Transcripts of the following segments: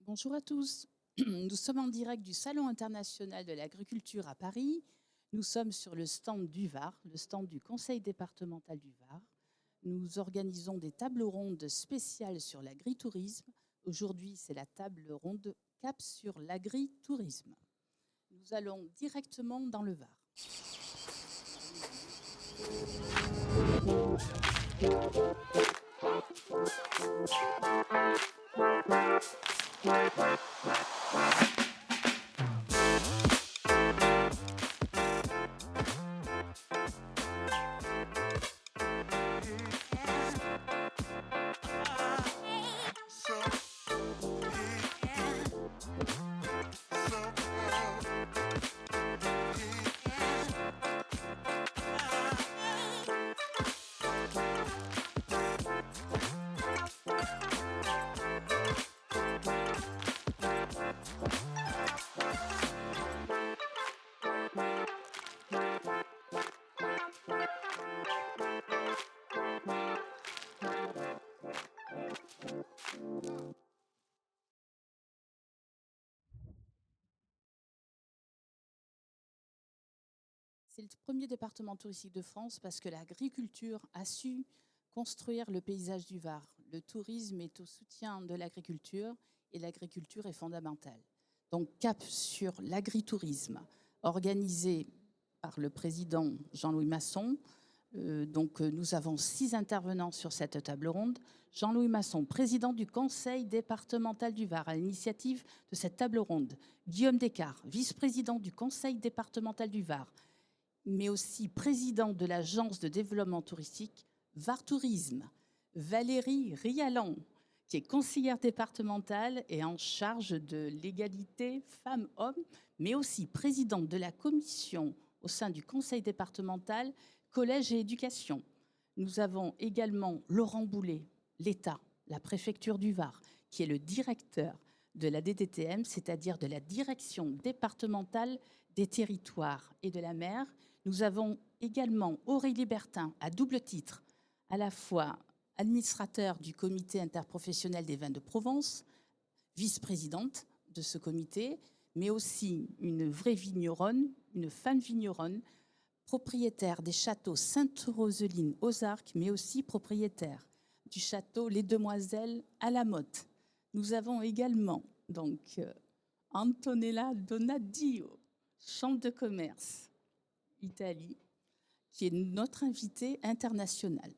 Bonjour à tous. Nous sommes en direct du Salon international de l'agriculture à Paris. Nous sommes sur le stand du Var, le stand du Conseil départemental du Var. Nous organisons des tables rondes spéciales sur l'agritourisme. Aujourd'hui, c'est la table ronde Cap sur l'agritourisme. Nous allons directement dans le Var. C'est le premier département touristique de France parce que l'agriculture a su construire le paysage du Var. Le tourisme est au soutien de l'agriculture et l'agriculture est fondamentale. Donc cap sur l'agritourisme, organisé par le président Jean-Louis Masson. Nous avons 6 intervenants sur cette table ronde. Jean-Louis Masson, président du Conseil départemental du Var, à l'initiative de cette table ronde. Guillaume Descartes, vice-président du Conseil départemental du Var, mais aussi président de l'agence de développement touristique Var Tourisme. Valérie Rialan, qui est conseillère départementale et en charge de l'égalité femmes-hommes, mais aussi présidente de la commission au sein du conseil départemental Collège et Éducation. Nous avons également Laurent Boulet, l'État, la préfecture du Var, qui est le directeur de la DDTM, c'est-à-dire de la Direction départementale des territoires et de la mer. Nous avons également Aurélie Bertin, à double titre, à la fois administrateur du comité interprofessionnel des vins de Provence, vice-présidente de ce comité, mais aussi une vraie vigneronne, une femme vigneronne, propriétaire des châteaux Sainte-Roseline aux Arcs, mais aussi propriétaire du château Les Demoiselles à la Motte. Nous avons également Antonella Donadio, chambre de commerce Italie, qui est notre invité international.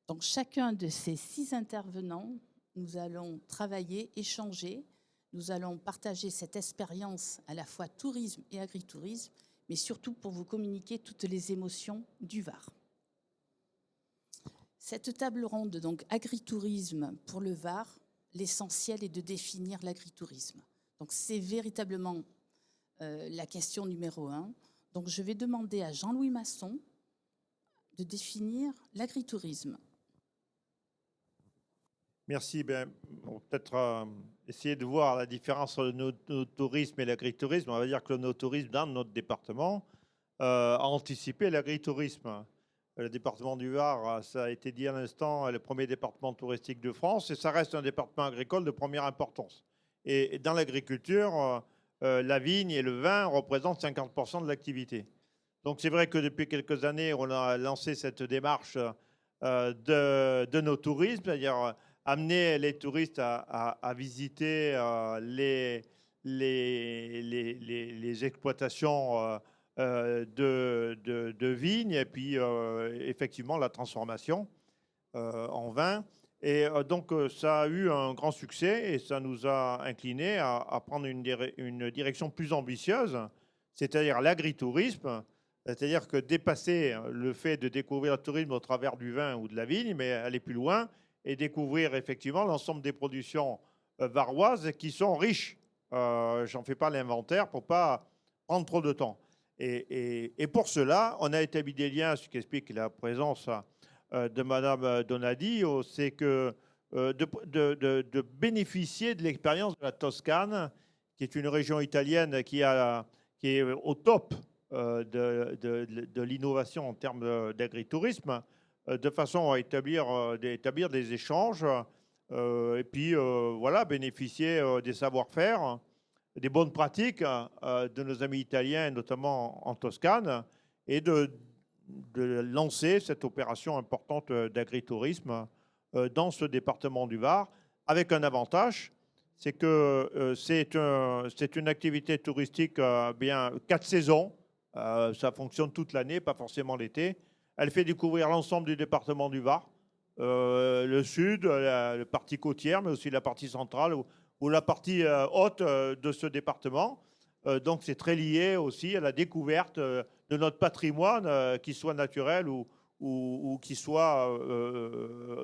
Donc chacun de ces 6 intervenants, nous allons travailler, échanger, nous allons partager cette expérience à la fois tourisme et agritourisme, mais surtout pour vous communiquer toutes les émotions du Var. Cette table ronde, donc agritourisme pour le Var, l'essentiel est de définir l'agritourisme. Donc c'est véritablement la question numéro 1. Donc je vais demander à Jean-Louis Masson de définir l'agritourisme. Merci. On va peut-être essayer de voir la différence entre le no-tourisme et l'agritourisme. On va dire que le no-tourisme, dans notre département, a anticipé l'agritourisme. Le département du Var, ça a été dit à l'instant, est le premier département touristique de France et ça reste un département agricole de première importance. Et dans l'agriculture, la vigne et le vin représentent 50% de l'activité. Donc c'est vrai que depuis quelques années, on a lancé cette démarche de nos tourismes, c'est-à-dire amener les touristes à visiter les exploitations de vignes et puis effectivement la transformation en vin. Et donc ça a eu un grand succès et ça nous a inclinés à prendre une direction plus ambitieuse, c'est-à-dire l'agritourisme. C'est-à-dire que dépasser le fait de découvrir le tourisme au travers du vin ou de la vigne, mais aller plus loin et découvrir effectivement l'ensemble des productions varoises qui sont riches. J'en fais pas l'inventaire pour pas prendre trop de temps. Et pour cela, on a établi des liens, ce qui explique la présence de Madame Donadio, c'est que de bénéficier de l'expérience de la Toscane, qui est une région italienne qui est au top de l'innovation en termes d'agritourisme, de façon à établir des échanges Et puis, voilà, bénéficier des savoir-faire, des bonnes pratiques de nos amis italiens, notamment en Toscane, et de lancer cette opération importante d'agritourisme dans ce département du Var, avec un avantage, c'est que c'est une activité touristique bien 4 saisons. Ça fonctionne toute l'année, pas forcément l'été. Elle fait découvrir l'ensemble du département du Var, le sud, la partie côtière, mais aussi la partie centrale ou la partie haute de ce département. Donc c'est très lié aussi à la découverte de notre patrimoine, qu'il soit naturel ou qu'il soit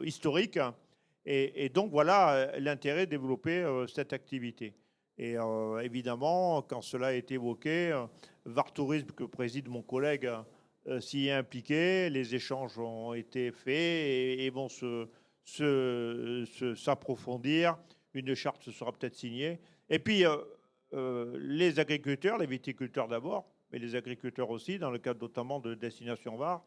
historique. Et donc voilà l'intérêt de développer cette activité. Et évidemment, quand cela a été évoqué, Var Tourisme, que préside mon collègue, s'y est impliqué. Les échanges ont été faits et vont s'approfondir. Une charte sera peut-être signée. Et puis, les agriculteurs, les viticulteurs d'abord, mais les agriculteurs aussi, dans le cadre notamment de Destination Var,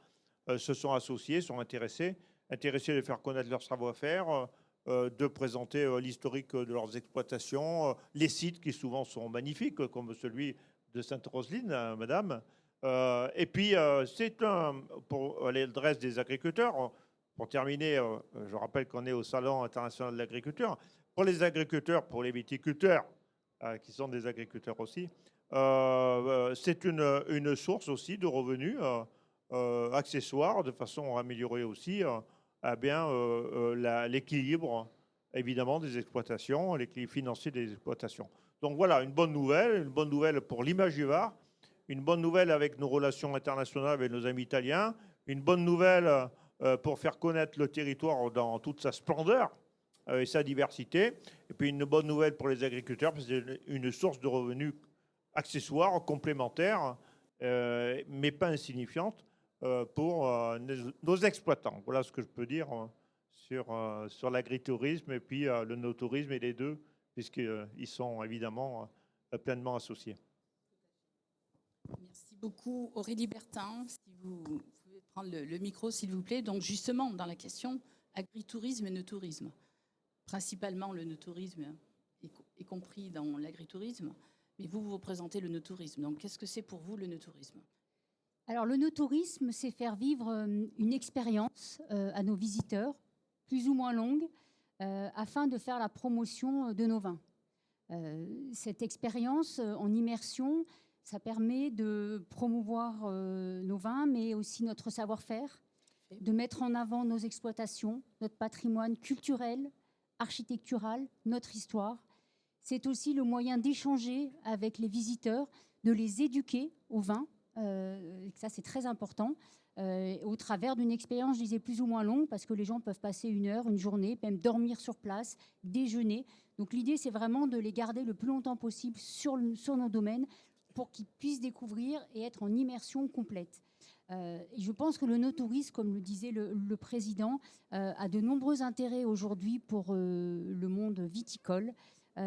se sont associés, sont intéressés de faire connaître leur savoir-faire, de présenter l'historique de leurs exploitations, les sites qui souvent sont magnifiques, comme celui de Sainte-Roseline, madame. Et puis, c'est pour l'adresse des agriculteurs. Pour terminer, je rappelle qu'on est au Salon international de l'agriculture. Pour les agriculteurs, pour les viticulteurs, qui sont des agriculteurs aussi, c'est une source aussi de revenus accessoires, de façon à améliorer aussi l'équilibre, évidemment, des exploitations, l'équilibre financier des exploitations. Donc voilà, une bonne nouvelle pour l'image du Var, une bonne nouvelle avec nos relations internationales avec nos amis italiens, une bonne nouvelle pour faire connaître le territoire dans toute sa splendeur et sa diversité, et puis une bonne nouvelle pour les agriculteurs, parce que c'est une source de revenus accessoires, complémentaires, mais pas insignifiante pour nos exploitants. Voilà ce que je peux dire sur l'agritourisme et puis le no-tourisme, et les deux, puisqu'ils sont évidemment pleinement associés. Merci beaucoup Aurélie Bertin. Si vous pouvez prendre le micro, s'il vous plaît. Donc justement, dans la question agritourisme et no-tourisme, principalement le no-tourisme, y compris dans l'agritourisme, mais vous représentez le no-tourisme. Donc qu'est-ce que c'est pour vous le no-tourisme ? Alors le no-tourisme, c'est faire vivre une expérience à nos visiteurs, plus ou moins longue, afin de faire la promotion de nos vins. Cette expérience en immersion, ça permet de promouvoir nos vins, mais aussi notre savoir-faire, de mettre en avant nos exploitations, notre patrimoine culturel, architectural, notre histoire. C'est aussi le moyen d'échanger avec les visiteurs, de les éduquer au vin. Ça, c'est très important. Au travers d'une expérience, je disais, plus ou moins longue, parce que les gens peuvent passer 1 heure, une journée, même dormir sur place, déjeuner. Donc l'idée, c'est vraiment de les garder le plus longtemps possible sur nos domaines pour qu'ils puissent découvrir et être en immersion complète. Et je pense que le no-tourisme, comme le disait le président, a de nombreux intérêts aujourd'hui pour le monde viticole.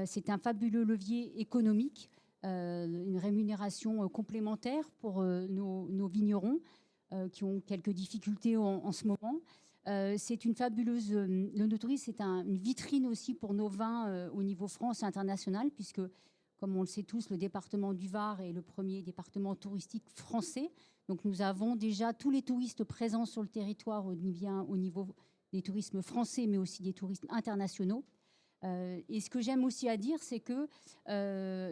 C'est un fabuleux levier économique, une rémunération complémentaire pour nos vignerons qui ont quelques difficultés en ce moment. C'est une fabuleuse... Le no-tourisme, c'est une vitrine aussi pour nos vins au niveau France et international, puisque, comme on le sait tous, le département du Var est le premier département touristique français. Donc nous avons déjà tous les touristes présents sur le territoire au niveau des tourismes français, mais aussi des touristes internationaux. Et ce que j'aime aussi à dire, c'est que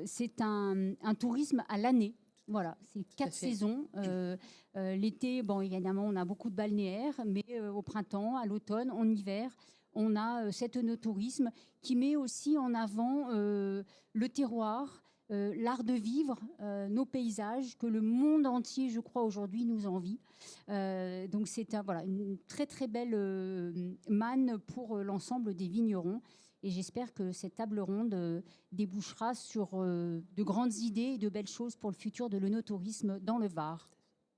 c'est un tourisme à l'année. Voilà, c'est 4 saisons. L'été, bon, évidemment, on a beaucoup de balnéaires, mais au printemps, à l'automne, en hiver, on a cet no-tourisme qui met aussi en avant le terroir, l'art de vivre, nos paysages, que le monde entier, je crois, aujourd'hui nous envie. Donc c'est voilà, une très très belle manne pour l'ensemble des vignerons. Et j'espère que cette table ronde débouchera sur de grandes idées et de belles choses pour le futur de l'œnotourisme dans le Var.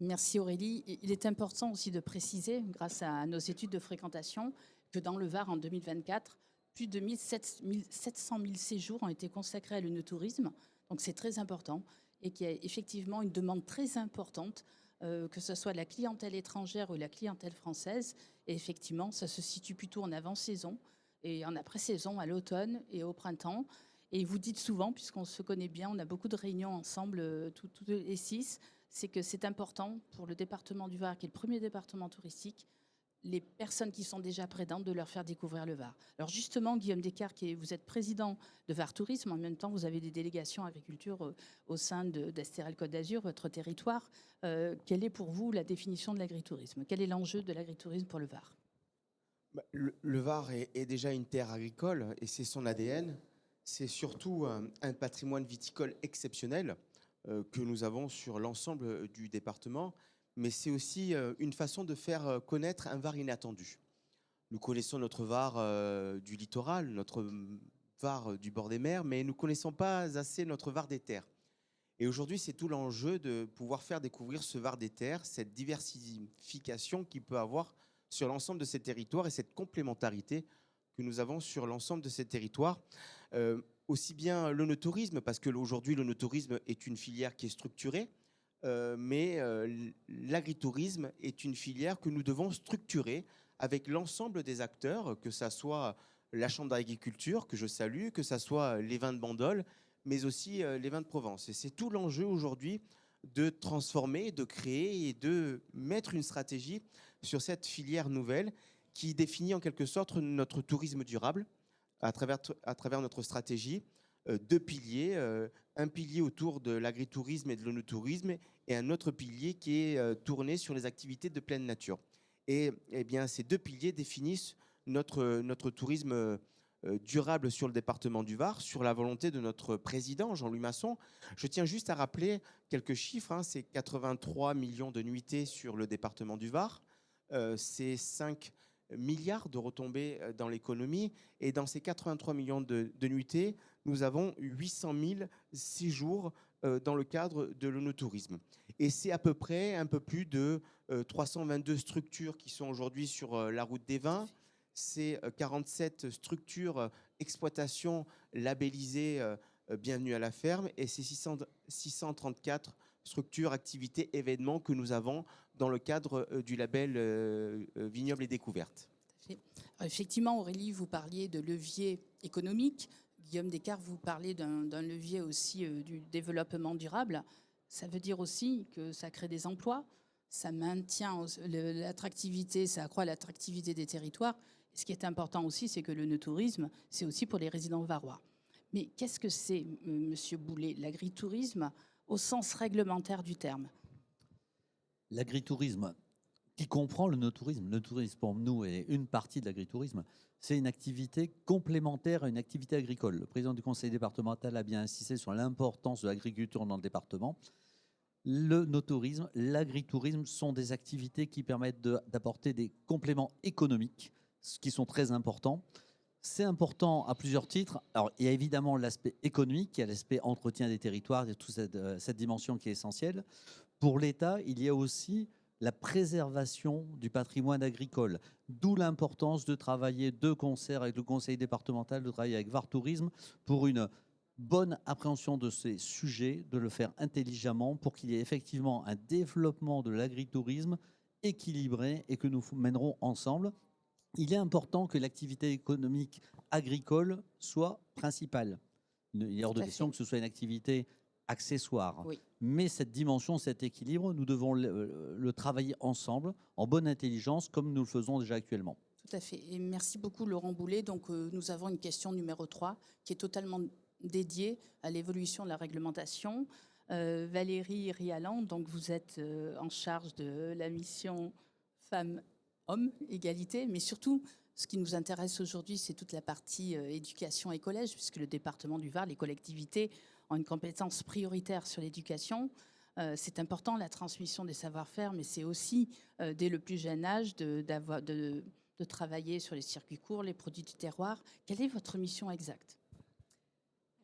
Merci Aurélie. Il est important aussi de préciser, grâce à nos études de fréquentation, que dans le Var en 2024, plus de 700 000 séjours ont été consacrés à l'œnotourisme. Donc c'est très important et qu'il y a effectivement une demande très importante, que ce soit la clientèle étrangère ou la clientèle française. Et effectivement, ça se situe plutôt en avant-saison. et en après-saison, à l'automne et au printemps. Et vous dites souvent, puisqu'on se connaît bien, on a beaucoup de réunions ensemble, tous les 6, c'est que c'est important pour le département du Var, qui est le premier département touristique, les personnes qui sont déjà présentes, de leur faire découvrir le Var. Alors justement, Guillaume Descartes, vous êtes président de Var Tourisme, en même temps vous avez des délégations agriculture au sein d'Estérel Côte d'Azur, votre territoire. Quelle est pour vous la définition de l'agritourisme? Quel est l'enjeu de l'agritourisme pour le Var? Le Var est déjà une terre agricole et c'est son ADN. C'est surtout un patrimoine viticole exceptionnel que nous avons sur l'ensemble du département, mais c'est aussi une façon de faire connaître un Var inattendu. Nous connaissons notre Var du littoral, notre Var du bord des mers, mais nous ne connaissons pas assez notre Var des terres. Et aujourd'hui, c'est tout l'enjeu de pouvoir faire découvrir ce Var des terres, cette diversification qu'il peut avoir sur l'ensemble de ces territoires et cette complémentarité que nous avons sur l'ensemble de ces territoires. Aussi bien l'onotourisme, parce qu'aujourd'hui, l'onotourisme est une filière qui est structurée, mais l'agritourisme est une filière que nous devons structurer avec l'ensemble des acteurs, que ce soit la Chambre d'agriculture, que je salue, que ce soit les vins de Bandol, mais aussi les vins de Provence. Et c'est tout l'enjeu aujourd'hui de transformer, de créer et de mettre une stratégie sur cette filière nouvelle qui définit en quelque sorte notre tourisme durable à travers notre stratégie. Deux piliers, un pilier autour de l'agritourisme et de l'onotourisme et un autre pilier qui est tourné sur les activités de pleine nature. Et bien, ces deux piliers définissent notre tourisme durable sur le département du Var, sur la volonté de notre président Jean-Louis Masson. Je tiens juste à rappeler quelques chiffres, c'est 83 millions de nuitées sur le département du Var, c'est 5 milliards de retombées dans l'économie, et dans ces 83 millions de nuitées, nous avons 800 000 séjours dans le cadre de l'onotourisme. Et c'est à peu près un peu plus de 322 structures qui sont aujourd'hui sur la route des vins. C'est 47 structures exploitation labellisées Bienvenue à la ferme, et c'est 634 structures, activités, événements que nous avons dans le cadre du label Vignoble et Découverte. Effectivement, Aurélie, vous parliez de levier économique. Guillaume Descartes, vous parlez d'un levier aussi du développement durable. Ça veut dire aussi que ça crée des emplois, ça maintient l'attractivité, ça accroît l'attractivité des territoires. Ce qui est important aussi, c'est que le tourisme, c'est aussi pour les résidents varois. Mais qu'est-ce que c'est, Monsieur Boulet, l'agritourisme au sens réglementaire du terme? L'agritourisme, qui comprend le no-tourisme. Le tourisme, pour nous, est une partie de l'agritourisme. C'est une activité complémentaire à une activité agricole. Le président du conseil départemental a bien insisté sur l'importance de l'agriculture dans le département. Le no-tourisme, l'agritourisme sont des activités qui permettent d'apporter des compléments économiques, ce qui sont très importants. C'est important à plusieurs titres. Alors, il y a évidemment l'aspect économique, il y a l'aspect entretien des territoires, il y a toute cette dimension qui est essentielle. Pour l'État, il y a aussi la préservation du patrimoine agricole, d'où l'importance de travailler de concert avec le conseil départemental, de travailler avec Var Tourisme pour une bonne appréhension de ces sujets, de le faire intelligemment pour qu'il y ait effectivement un développement de l'agritourisme équilibré et que nous mènerons ensemble. Il est important que l'activité économique agricole soit principale. Il est hors de question que ce soit une activité accessoire. Oui. Mais cette dimension, cet équilibre, nous devons le travailler ensemble, en bonne intelligence, comme nous le faisons déjà actuellement. Tout à fait. Et merci beaucoup, Laurent Boulet. Donc, nous avons une question numéro 3 qui est totalement dédiée à l'évolution de la réglementation. Valérie Rialan, donc vous êtes en charge de la mission Femmes-Hommes, égalité, mais surtout, ce qui nous intéresse aujourd'hui, c'est toute la partie éducation et collège, puisque le département du Var, les collectivités ont une compétence prioritaire sur l'éducation. C'est important, la transmission des savoir-faire, mais c'est aussi, dès le plus jeune âge, de travailler sur les circuits courts, les produits du terroir. Quelle est votre mission exacte?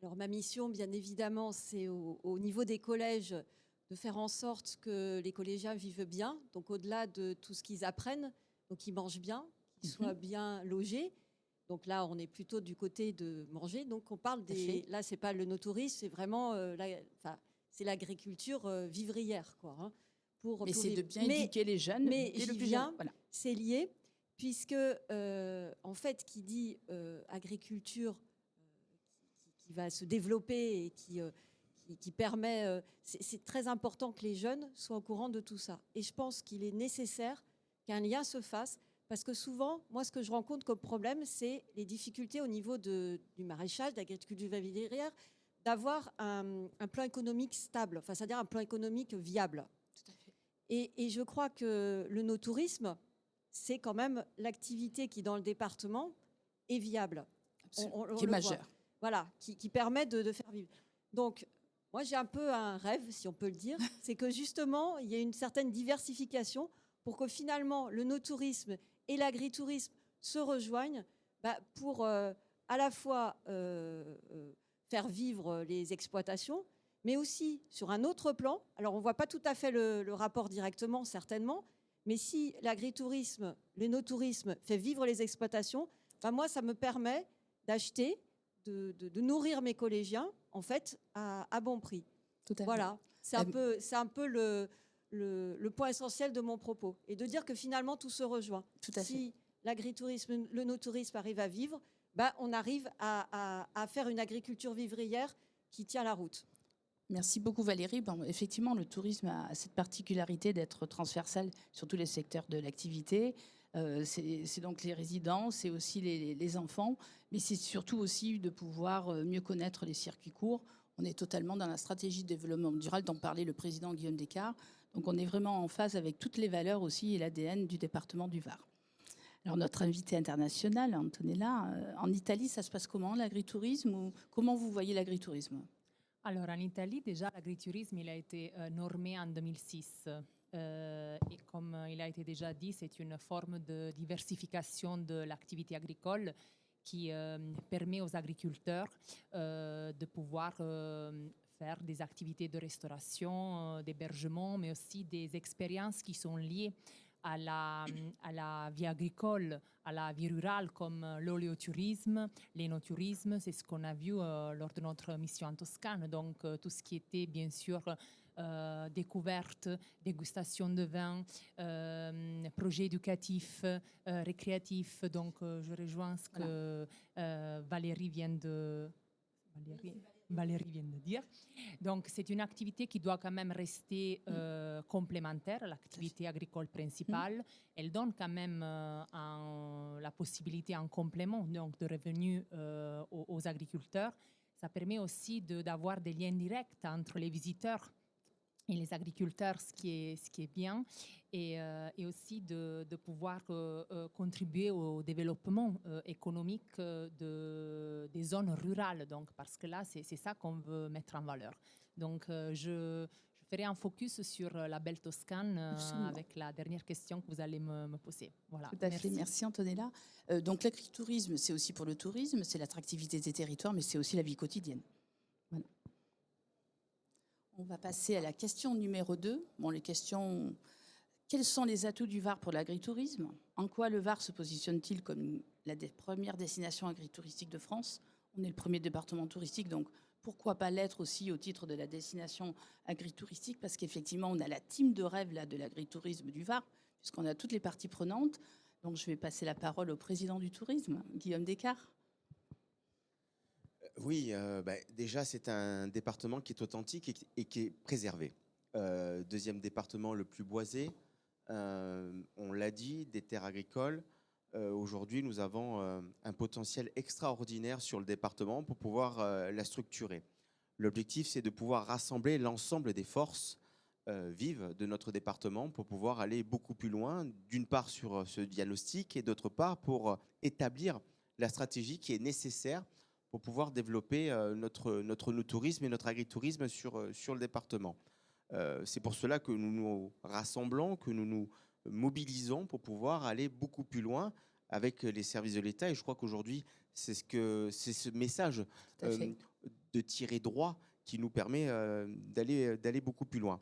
Alors, ma mission, bien évidemment, c'est au niveau des collèges de faire en sorte que les collégiens vivent bien. Donc, au-delà de tout ce qu'ils apprennent, donc ils mangent bien, qu'ils soient bien logés. Donc là, on est plutôt du côté de manger. Donc, on parle des... Là, c'est pas le no-tourisme, c'est vraiment c'est l'agriculture vivrière, quoi. Hein, mais c'est de bien éduquer les jeunes. Mais j'y viens, voilà. C'est lié puisque, en fait, qui dit agriculture qui va se développer et qui permet... c'est très important que les jeunes soient au courant de tout ça. Et je pense qu'il est nécessaire qu'un lien se fasse, parce que souvent, moi, ce que je rencontre comme problème, c'est les difficultés au niveau du maraîchage, de l'agriculture vivrière, d'avoir un plan économique stable, enfin, c'est-à-dire un plan économique viable. Tout à fait. Et je crois que le no-tourisme, c'est quand même l'activité qui, dans le département, est viable. Absolument. On Qui est le majeure. voit. Voilà, qui permet de faire vivre. Donc, moi, j'ai un peu un rêve, si on peut le dire, c'est que justement, il y ait une certaine diversification pour que finalement, le no-tourisme et l'agritourisme se rejoignent pour à la fois faire vivre les exploitations, mais aussi sur un autre plan. Alors, on ne voit pas tout à fait le rapport directement, certainement, mais si l'agritourisme, le no-tourisme fait vivre les exploitations, moi, ça me permet d'acheter, de nourrir mes collégiens, en fait, à bon prix. Tout à fait. Voilà, c'est un peu le point essentiel de mon propos. Et de dire que finalement, tout se rejoint. Tout à fait. Si l'agritourisme, le no-tourisme arrive à vivre, on arrive à faire une agriculture vivrière qui tient la route. Merci beaucoup Valérie. Bon, effectivement, le tourisme a cette particularité d'être transversal sur tous les secteurs de l'activité. C'est donc les résidents, c'est aussi les enfants, mais c'est surtout aussi de pouvoir mieux connaître les circuits courts. On est totalement dans la stratégie de développement durable dont parlait le président Guillaume Descartes. Donc on est vraiment en phase avec toutes les valeurs aussi et l'ADN du département du Var. Alors notre invité international, Antonella, en Italie, ça se passe comment l'agritourisme ou comment vous voyez l'agritourisme? Alors, en Italie, déjà, l'agritourisme, il a été normé en 2006. Et comme il a été déjà dit, c'est une forme de diversification de l'activité agricole qui permet aux agriculteurs de pouvoir faire des activités de restauration, d'hébergement, mais aussi des expériences qui sont liées à la vie agricole, à la vie rurale, comme l'oléotourisme, l'énotourisme. C'est ce qu'on a vu lors de notre mission en Toscane. Donc, tout ce qui était, bien sûr, découverte, dégustation de vin, projets éducatifs, récréatifs. Donc, je rejoins ce que Valérie vient de dire. Donc, c'est une activité qui doit quand même rester complémentaire à l'activité agricole principale. Elle donne quand même la possibilité en complément donc, de revenus aux agriculteurs. Ça permet aussi d'avoir des liens directs entre les visiteurs et les agriculteurs, ce qui est bien, et aussi de pouvoir contribuer au développement économique des zones rurales, donc, parce que là, c'est ça qu'on veut mettre en valeur. Donc, je ferai un focus sur la belle Toscane avec la dernière question que vous allez me poser. Voilà. Tout à fait, merci Antonella. Donc l'agritourisme, c'est aussi pour le tourisme, c'est l'attractivité des territoires, mais c'est aussi la vie quotidienne. Voilà. On va passer à la question numéro 2. Bon, les questions. Quels sont les atouts du Var pour l'agritourisme? En quoi le Var se positionne-t-il comme la première destination agritouristique de France? On est le premier département touristique, donc pourquoi pas l'être aussi au titre de la destination agritouristique? Parce qu'effectivement, on a la team de rêve là, de l'agritourisme du Var, puisqu'on a toutes les parties prenantes. Donc, je vais passer la parole au président du tourisme, Guillaume Descartes. Oui, déjà, c'est un département qui est authentique et qui est préservé. Deuxième département le plus boisé, on l'a dit, des terres agricoles. Aujourd'hui, nous avons un potentiel extraordinaire sur le département pour pouvoir la structurer. L'objectif, c'est de pouvoir rassembler l'ensemble des forces vives de notre département pour pouvoir aller beaucoup plus loin, d'une part sur ce diagnostic et d'autre part pour établir la stratégie qui est nécessaire pour pouvoir développer notre no-tourisme et notre agritourisme sur le département. C'est pour cela que nous nous rassemblons, que nous nous mobilisons pour pouvoir aller beaucoup plus loin avec les services de l'État. Et je crois qu'aujourd'hui, c'est ce message de tirer droit qui nous permet d'aller beaucoup plus loin.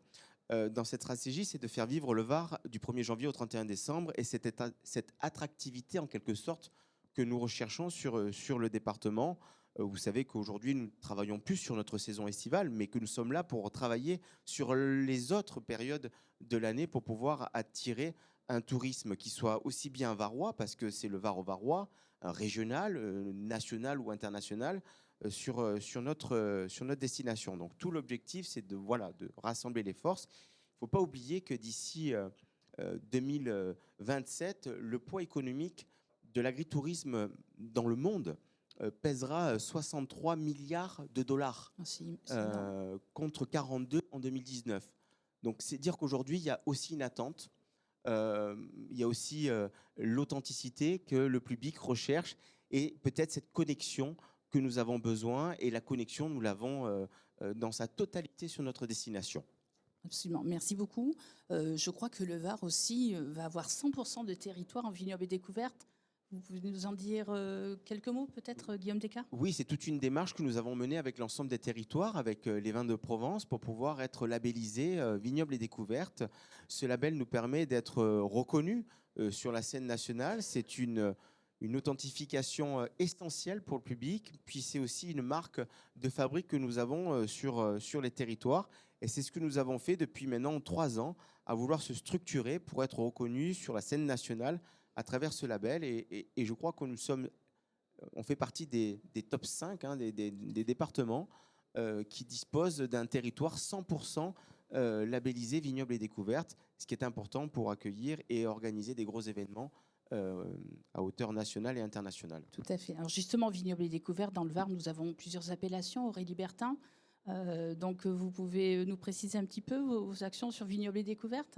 Dans cette stratégie, c'est de faire vivre le Var du 1er janvier au 31 décembre et cette attractivité en quelque sorte que nous recherchons sur le département. Vous savez qu'aujourd'hui, nous ne travaillons plus sur notre saison estivale, mais que nous sommes là pour travailler sur les autres périodes de l'année pour pouvoir attirer un tourisme qui soit aussi bien varois, parce que c'est le Var-au-Varois, régional, national ou international, sur notre destination. Donc tout l'objectif, c'est de rassembler les forces. Il ne faut pas oublier que d'ici 2027, le poids économique de l'agritourisme dans le monde pèsera 63 milliards de dollars contre 42 en 2019. Donc c'est dire qu'aujourd'hui, il y a aussi une attente, il y a aussi l'authenticité que le public recherche et peut-être cette connexion que nous avons besoin. Et la connexion, nous l'avons dans sa totalité sur notre destination. Absolument, merci beaucoup. Je crois que le Var aussi va avoir 100% de territoire en vignoble et découverte. Vous pouvez nous en dire quelques mots, peut-être, Guillaume Descartes? Oui, c'est toute une démarche que nous avons menée avec l'ensemble des territoires, avec les vins de Provence, pour pouvoir être labellisés vignoble et découverte. Ce label nous permet d'être reconnus sur la scène nationale. C'est une authentification essentielle pour le public, puis c'est aussi une marque de fabrique que nous avons sur les territoires. Et c'est ce que nous avons fait depuis maintenant 3 ans, à vouloir se structurer pour être reconnus sur la scène nationale à travers ce label. Et je crois que on fait partie des top 5 des départements qui disposent d'un territoire 100% labellisé vignoble et découverte, ce qui est important pour accueillir et organiser des gros événements à hauteur nationale et internationale. Tout à fait. Alors justement, vignoble et découverte, dans le Var, nous avons plusieurs appellations, Aurélie Bertin. Donc vous pouvez nous préciser un petit peu vos actions sur vignoble et découverte.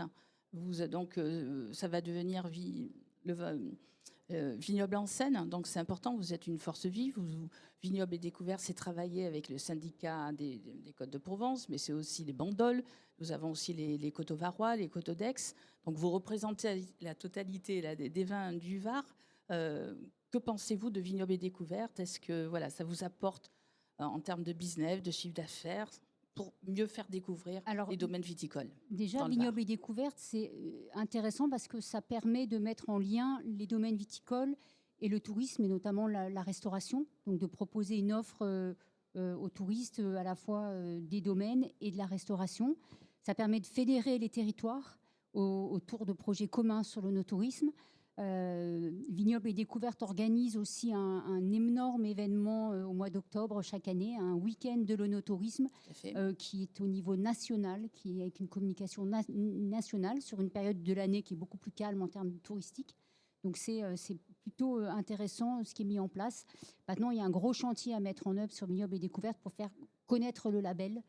Ça va devenir vignoble en scène, donc c'est important, vous êtes une force vive. Vignoble et découverte, c'est travailler avec le syndicat des Côtes de Provence, mais c'est aussi les bandoles. Nous avons aussi les coteaux varois, les coteaux d'Aix. Donc vous représentez la totalité là, des vins du Var. Que pensez-vous de vignoble et découverte? Est-ce que ça vous apporte en termes de business, de chiffre d'affaires, pour mieux faire découvrir les domaines viticoles? Déjà, vignoble et découverte, c'est intéressant parce que ça permet de mettre en lien les domaines viticoles et le tourisme, et notamment la restauration. Donc de proposer une offre aux touristes à la fois des domaines et de la restauration. Ça permet de fédérer les territoires autour de projets communs sur le no-tourisme. Vignoble et découverte organise aussi un énorme événement au mois d'octobre chaque année, un week-end de l'onotourisme qui est au niveau national, qui est avec une communication nationale sur une période de l'année qui est beaucoup plus calme en termes touristiques. Donc c'est plutôt intéressant ce qui est mis en place. Maintenant, il y a un gros chantier à mettre en œuvre sur Vignoble et découverte pour faire connaître le label.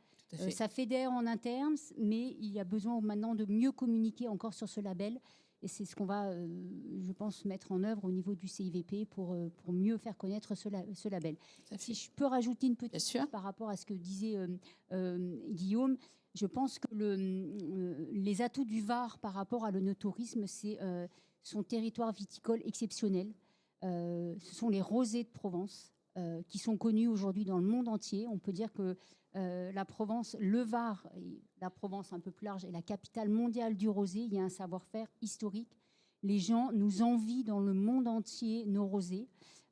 Ça fédère en interne, mais il y a besoin maintenant de mieux communiquer encore sur ce label. Et c'est ce qu'on va, je pense, mettre en œuvre au niveau du CIVP pour mieux faire connaître ce label. Si je peux rajouter une petite chose par rapport à ce que disait Guillaume, je pense que les atouts du Var par rapport à l'onotourisme, c'est son territoire viticole exceptionnel. Ce sont les rosés de Provence qui sont connus aujourd'hui dans le monde entier. On peut dire que la Provence, le Var, et la Provence un peu plus large, est la capitale mondiale du rosé. Il y a un savoir-faire historique. Les gens nous envient dans le monde entier nos rosés.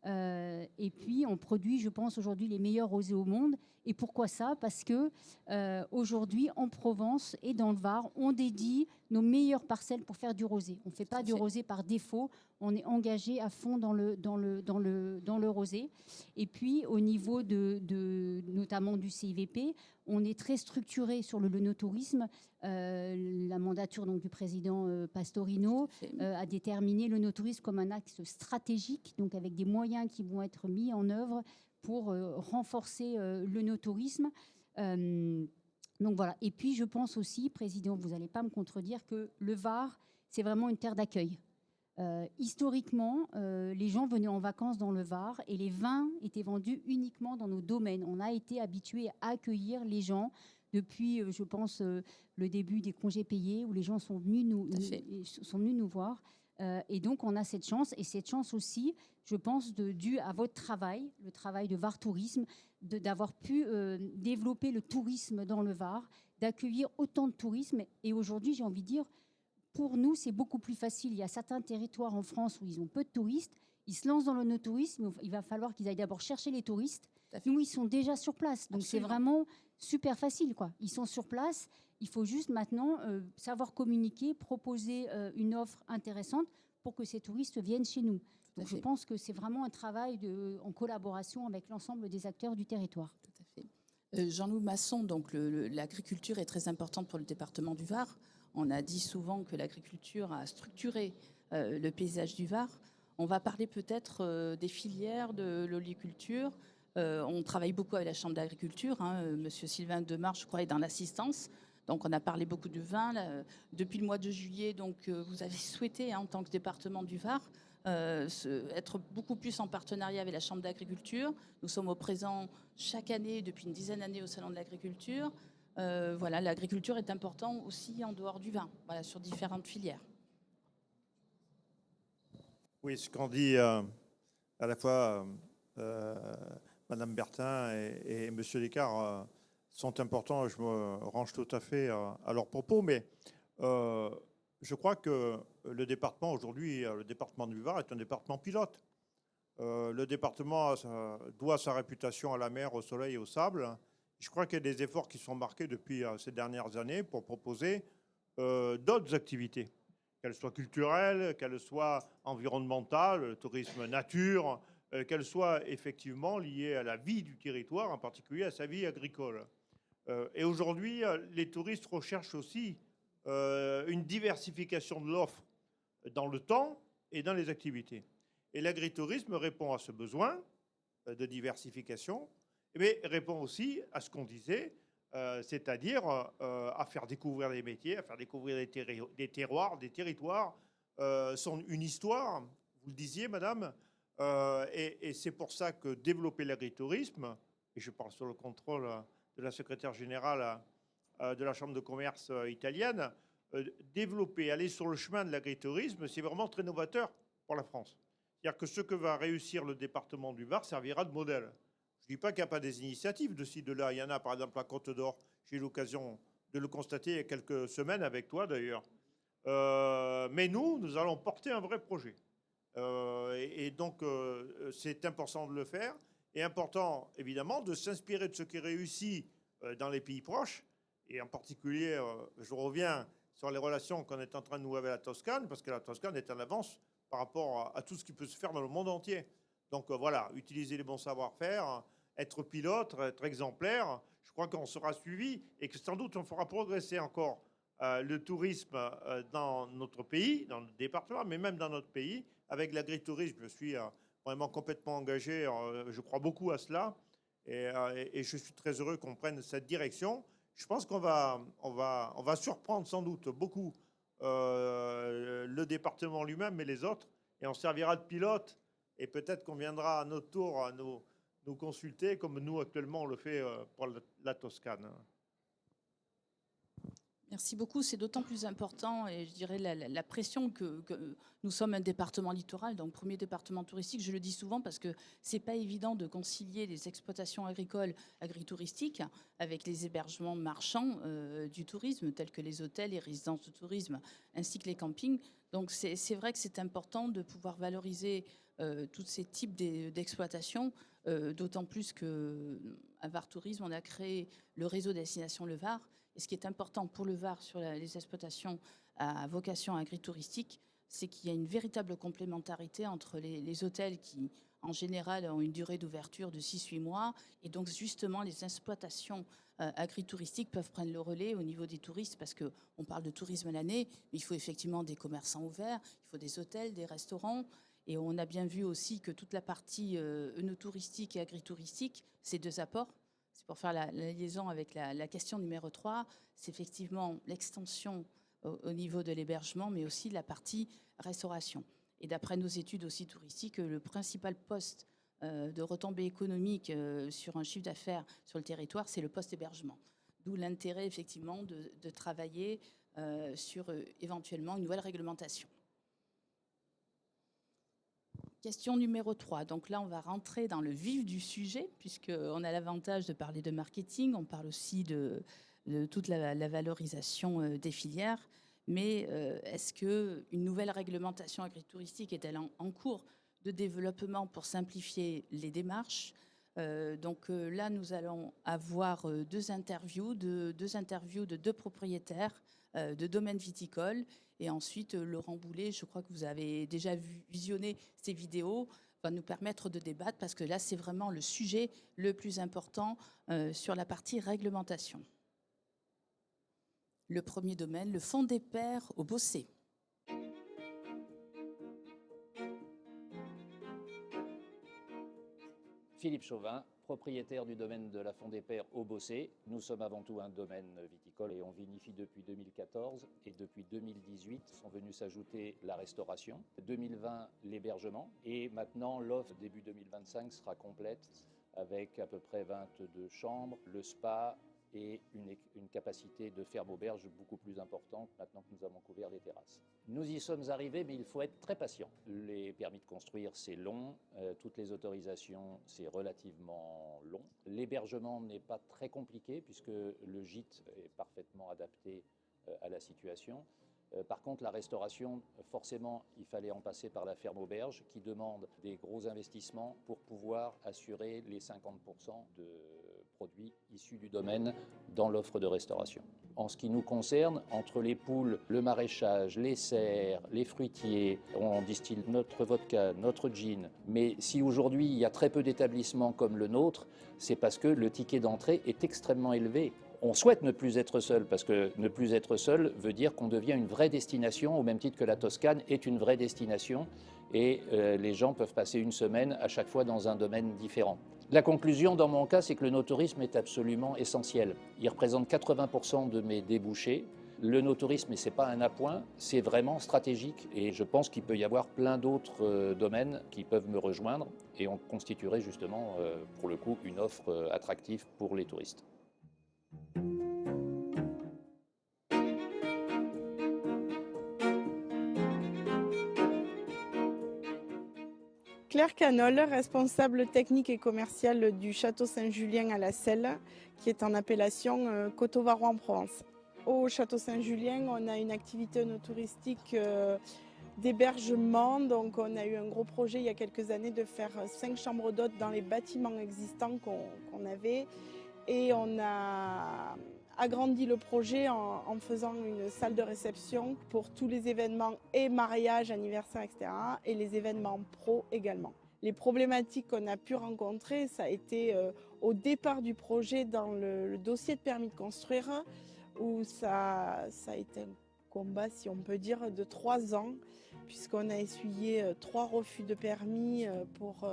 Et puis, on produit, je pense, aujourd'hui les meilleurs rosés au monde. Et pourquoi ça? Parce que aujourd'hui, en Provence et dans le Var, on dédie nos meilleures parcelles pour faire du rosé. On ne fait pas du rosé par défaut. On est engagé à fond dans le rosé. Et puis, au niveau notamment du CIVP, on est très structuré sur le no-tourisme. La mandature donc, du président Pastorino a déterminé le no-tourisme comme un axe stratégique, donc avec des moyens qui vont être mis en œuvre pour renforcer le no-tourisme. Donc voilà. Et puis, je pense aussi, Président, vous n'allez pas me contredire, que le Var, c'est vraiment une terre d'accueil. Historiquement, les gens venaient en vacances dans le Var et les vins étaient vendus uniquement dans nos domaines. On a été habitués à accueillir les gens depuis, je pense, le début des congés payés où les gens sont venus nous voir. Et donc, on a cette chance. Et cette chance aussi, je pense, due à votre travail, le travail de Var Tourisme, d'avoir pu développer le tourisme dans le Var, d'accueillir autant de tourisme. Et aujourd'hui, j'ai envie de dire, pour nous, c'est beaucoup plus facile. Il y a certains territoires en France où ils ont peu de touristes. Ils se lancent dans le no-tourisme, il va falloir qu'ils aillent d'abord chercher les touristes. Tout à fait. Nous, ils sont déjà sur place. Donc, c'est Absolument. vraiment super facile, quoi. Ils sont sur place. Il faut juste maintenant savoir communiquer, proposer une offre intéressante pour que ces touristes viennent chez nous. Tout à Donc, je fait. pense que c'est vraiment un travail en collaboration avec l'ensemble des acteurs du territoire. Tout à fait. Jean-Loup Masson, donc l'agriculture est très importante pour le département du Var. On a dit souvent que l'agriculture a structuré le paysage du Var. On va parler peut-être des filières de l'oliculture. On travaille beaucoup avec la Chambre d'agriculture. Monsieur Sylvain Demarche, je crois, est dans l'assistance. Donc, on a parlé beaucoup du vin. Depuis le mois de juillet, donc, vous avez souhaité, en tant que département du Var, être beaucoup plus en partenariat avec la Chambre d'agriculture. Nous sommes au présent chaque année, depuis une dizaine d'années, au Salon de l'agriculture. Voilà, l'agriculture est importante aussi en dehors du vin, voilà, sur différentes filières. Oui, ce qu'ont dit à la fois Madame Bertin et Monsieur Descartes sont importants. Je me range tout à fait à leurs propos, mais je crois que le département aujourd'hui, le département du Var est un département pilote. Le département doit sa réputation à la mer, au soleil et au sable. Je crois qu'il y a des efforts qui sont marqués depuis ces dernières années pour proposer d'autres activités, qu'elles soient culturelles, qu'elles soient environnementales, le tourisme nature, qu'elles soient effectivement liées à la vie du territoire, en particulier à sa vie agricole. Et aujourd'hui, les touristes recherchent aussi une diversification de l'offre dans le temps et dans les activités. Et l'agritourisme répond à ce besoin de diversification, mais répond aussi à ce qu'on disait, c'est-à-dire à faire découvrir des métiers, à faire découvrir des terroirs, des territoires, une histoire, vous le disiez, madame, et c'est pour ça que développer l'agritourisme, et je parle sous le contrôle de la secrétaire générale de la Chambre de commerce italienne, développer, aller sur le chemin de l'agritourisme, c'est vraiment très novateur pour la France. C'est-à-dire que ce que va réussir le département du Var servira de modèle. Je ne dis pas qu'il n'y a pas des initiatives de ci, de là. Il y en a, par exemple, à Côte d'Or. J'ai eu l'occasion de le constater il y a quelques semaines avec toi, d'ailleurs. Mais nous allons porter un vrai projet. Et donc, c'est important de le faire. Et important, évidemment, de s'inspirer de ce qui réussit dans les pays proches. Et en particulier, je reviens sur les relations qu'on est en train de nouer avec la Toscane, parce que la Toscane est en avance par rapport à tout ce qui peut se faire dans le monde entier. Donc voilà, utiliser les bons savoir-faire, être pilote, être exemplaire. Je crois qu'on sera suivi et que sans doute on fera progresser encore le tourisme dans notre pays, dans notre département, mais même dans notre pays. Avec l'agritourisme, je suis vraiment complètement engagé. Je crois beaucoup à cela et je suis très heureux qu'on prenne cette direction. Je pense qu'on va surprendre sans doute beaucoup le département lui-même et les autres, et on servira de pilote, et peut-être qu'on viendra à notre tour nous consulter, comme nous actuellement on le fait pour la Toscane. Merci beaucoup. C'est d'autant plus important, et je dirais la pression que nous sommes un département littoral, donc premier département touristique. Je le dis souvent parce que c'est pas évident de concilier les exploitations agricoles, agritouristiques, avec les hébergements marchands du tourisme, tels que les hôtels, les résidences de tourisme, ainsi que les campings. Donc c'est vrai que c'est important de pouvoir valoriser tous ces types d'exploitation, d'autant plus qu'à Var Tourisme, on a créé le réseau Destination Le Var. Et ce qui est important pour le Var sur les exploitations à vocation agritouristique, c'est qu'il y a une véritable complémentarité entre les hôtels qui, en général, ont une durée d'ouverture de 6-8 mois. Et donc, justement, les exploitations agritouristiques peuvent prendre le relais au niveau des touristes, parce qu'on parle de tourisme l'année, mais il faut effectivement des commerçants ouverts, il faut des hôtels, des restaurants. Et on a bien vu aussi que toute la partie œnotouristique et agritouristique, ces deux apports, c'est pour faire la liaison avec la question numéro 3, c'est effectivement l'extension au niveau de l'hébergement, mais aussi la partie restauration. Et d'après nos études aussi touristiques, le principal poste de retombée économique sur un chiffre d'affaires sur le territoire, c'est le poste hébergement. D'où l'intérêt effectivement de travailler sur éventuellement une nouvelle réglementation. Question numéro 3. Donc là, on va rentrer dans le vif du sujet, puisqu'on a l'avantage de parler de marketing. On parle aussi de toute la valorisation des filières. Mais est-ce qu'une nouvelle réglementation agritouristique est-elle en cours de développement pour simplifier les démarches. Là, nous allons avoir deux interviews de deux propriétaires de domaines viticoles. Et ensuite, Laurent Boulet, je crois que vous avez déjà visionné ces vidéos, va nous permettre de débattre parce que là, c'est vraiment le sujet le plus important sur la partie réglementation. Le premier domaine, le Fond des Pairs au Bossé. Philippe Chauvin, propriétaire du domaine de la Fond des Pairs au Bossé. Nous sommes avant tout un domaine viticole et on vinifie depuis 2014 et depuis 2018 sont venus s'ajouter la restauration, 2020 l'hébergement et maintenant l'offre début 2025 sera complète avec à peu près 22 chambres, le spa et une capacité de ferme auberge beaucoup plus importante maintenant que nous avons couvert les terrasses. Nous y sommes arrivés, mais il faut être très patient. Les permis de construire, c'est long. Toutes les autorisations, c'est relativement long. L'hébergement n'est pas très compliqué puisque le gîte est parfaitement adapté à la situation. Par contre, la restauration, forcément, il fallait en passer par la ferme auberge qui demande des gros investissements pour pouvoir assurer les 50% de produits issus du domaine dans l'offre de restauration. En ce qui nous concerne, entre les poules, le maraîchage, les serres, les fruitiers, on distille notre vodka, notre gin. Mais si aujourd'hui il y a très peu d'établissements comme le nôtre, c'est parce que le ticket d'entrée est extrêmement élevé. On souhaite ne plus être seul, parce que ne plus être seul veut dire qu'on devient une vraie destination, au même titre que la Toscane est une vraie destination, et les gens peuvent passer une semaine à chaque fois dans un domaine différent. La conclusion dans mon cas, c'est que le no-tourisme est absolument essentiel. Il représente 80% de mes débouchés. Le no-tourisme, ce n'est pas un appoint, c'est vraiment stratégique, et je pense qu'il peut y avoir plein d'autres domaines qui peuvent me rejoindre, et on constituerait justement, pour le coup, une offre attractive pour les touristes. Claire Canol, responsable technique et commerciale du Château Saint-Julien à la Selle, qui est en appellation Coteau-Varois en Provence. Au Château Saint-Julien, on a une activité touristique d'hébergement. Donc on a eu un gros projet il y a quelques années de faire 5 chambres d'hôtes dans les bâtiments existants qu'on avait. Et on a agrandi le projet en faisant une salle de réception pour tous les événements et mariages, anniversaires, etc. et les événements pro également. Les problématiques qu'on a pu rencontrer, ça a été au départ du projet dans le dossier de permis de construire, où ça a été un combat, si on peut dire, de 3 ans, puisqu'on a essuyé 3 refus de permis pour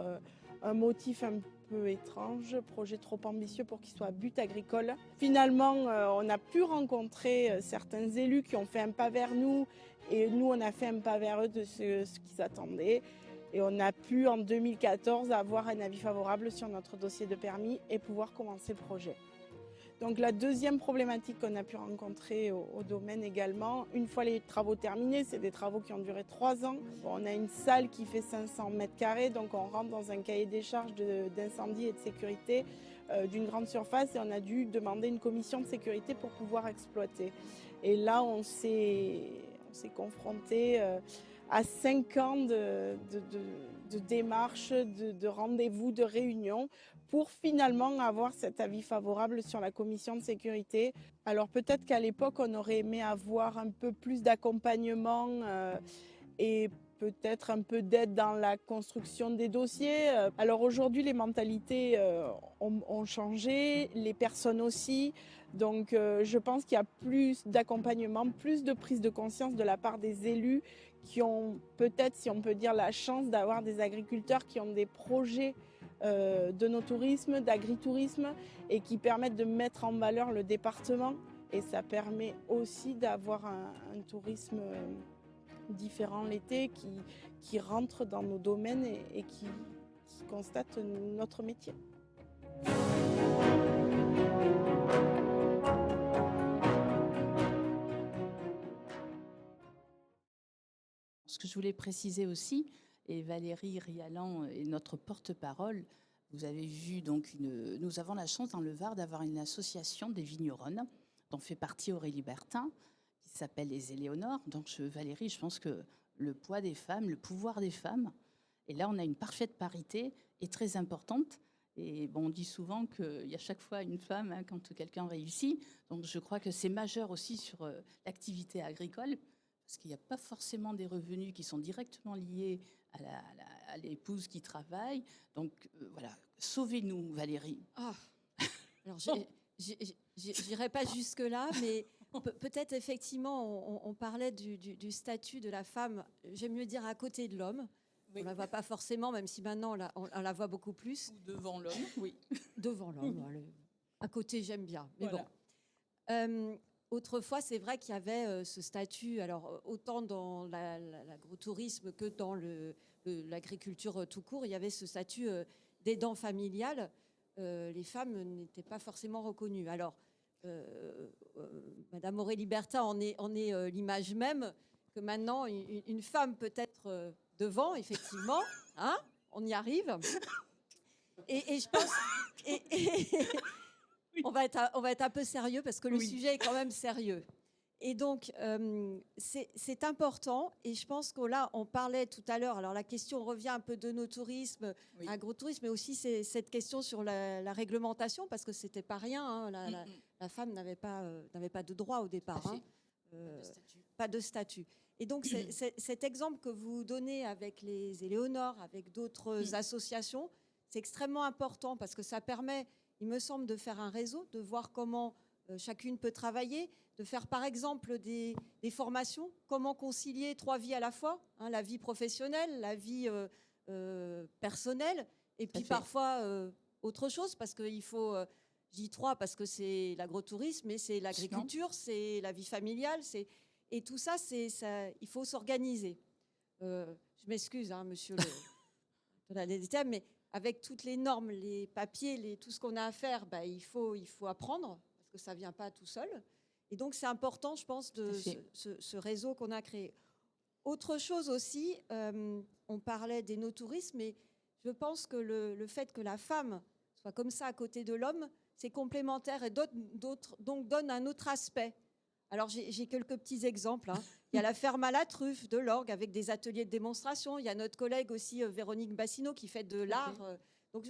un motif un peu étrange, projet trop ambitieux pour qu'il soit à but agricole. Finalement, on a pu rencontrer certains élus qui ont fait un pas vers nous et nous, on a fait un pas vers eux de ce qu'ils attendaient. Et on a pu, en 2014, avoir un avis favorable sur notre dossier de permis et pouvoir commencer le projet. Donc la deuxième problématique qu'on a pu rencontrer au domaine également, une fois les travaux terminés, c'est des travaux qui ont duré 3 ans. On a une salle qui fait 500 mètres carrés, donc on rentre dans un cahier des charges d'incendie et de sécurité d'une grande surface et on a dû demander une commission de sécurité pour pouvoir exploiter. Et là, on s'est confronté à 5 ans de démarches, de rendez-vous, de réunions pour finalement avoir cet avis favorable sur la commission de sécurité. Alors peut-être qu'à l'époque, on aurait aimé avoir un peu plus d'accompagnement et peut-être un peu d'aide dans la construction des dossiers. Alors aujourd'hui, les mentalités ont changé, les personnes aussi. Donc je pense qu'il y a plus d'accompagnement, plus de prise de conscience de la part des élus qui ont peut-être, si on peut dire, la chance d'avoir des agriculteurs qui ont des projets de no-tourisme, d'agritourisme et qui permettent de mettre en valeur le département. Et ça permet aussi d'avoir un tourisme différent l'été qui rentre dans nos domaines et qui constate notre métier. Ce que je voulais préciser aussi, et Valérie Rialan est notre porte-parole, vous avez vu, donc nous avons la chance dans le Var d'avoir une association des vigneronnes dont fait partie Aurélie Bertin, qui s'appelle les Éléonores. Donc Valérie, je pense que le poids des femmes, le pouvoir des femmes Et là, on a une parfaite parité et très importante. Et bon, on dit souvent qu'il y a chaque fois une femme quand quelqu'un réussit. Donc je crois que c'est majeur aussi sur l'activité agricole, parce qu'il n'y a pas forcément des revenus qui sont directement liés à l'épouse qui travaille. Donc voilà, sauvez-nous, Valérie. Ah, alors, j'irai pas jusque-là, mais peut-être effectivement, on parlait du statut de la femme, j'aime mieux dire à côté de l'homme. Oui. On la voit pas forcément, même si maintenant on la voit beaucoup plus. Ou devant l'homme, oui. Devant l'homme, à côté j'aime bien. Mais Voilà. bon. Autrefois, c'est vrai qu'il y avait ce statut, alors autant dans l'agrotourisme que dans l'agriculture tout court, il y avait ce statut d'aidant familial. Les femmes n'étaient pas forcément reconnues. Alors, Madame Aurélie Bertin en est l'image même, que maintenant, une femme peut être devant, effectivement. Hein, on y arrive. Et je pense... on va être un peu sérieux parce que le sujet est quand même sérieux. Et donc, c'est important. Et je pense que là, on parlait tout à l'heure, alors la question revient un peu de nos tourismes, agrotourisme, mais aussi c'est cette question sur la réglementation, parce que c'était pas rien. Hein, la femme n'avait pas de droit au départ. Hein, pas de statut. Et donc, cet exemple que vous donnez avec les Éléonores, avec d'autres associations, c'est extrêmement important parce que ça permet, il me semble, de faire un réseau, de voir comment chacune peut travailler, de faire par exemple des formations, comment concilier 3 vies à la fois, hein, la vie professionnelle, la vie personnelle, et puis parfois autre chose, parce qu'il faut, je dis 3 parce que c'est l'agrotourisme, mais c'est l'agriculture, c'est la vie familiale, et tout ça, il faut s'organiser. Je m'excuse, hein, monsieur le thèmes, mais avec toutes les normes, les papiers, tout ce qu'on a à faire, bah, il faut apprendre, parce que ça ne vient pas tout seul. Et donc, c'est important, je pense, de ce réseau qu'on a créé. Autre chose aussi, on parlait des no-tourismes, mais je pense que le fait que la femme soit comme ça à côté de l'homme, c'est complémentaire et donc donne un autre aspect. Alors, j'ai quelques petits exemples. Hein. Il y a la ferme à la truffe de l'Orgue avec des ateliers de démonstration. Il y a notre collègue aussi, Véronique Bassino, qui fait de l'art. Donc,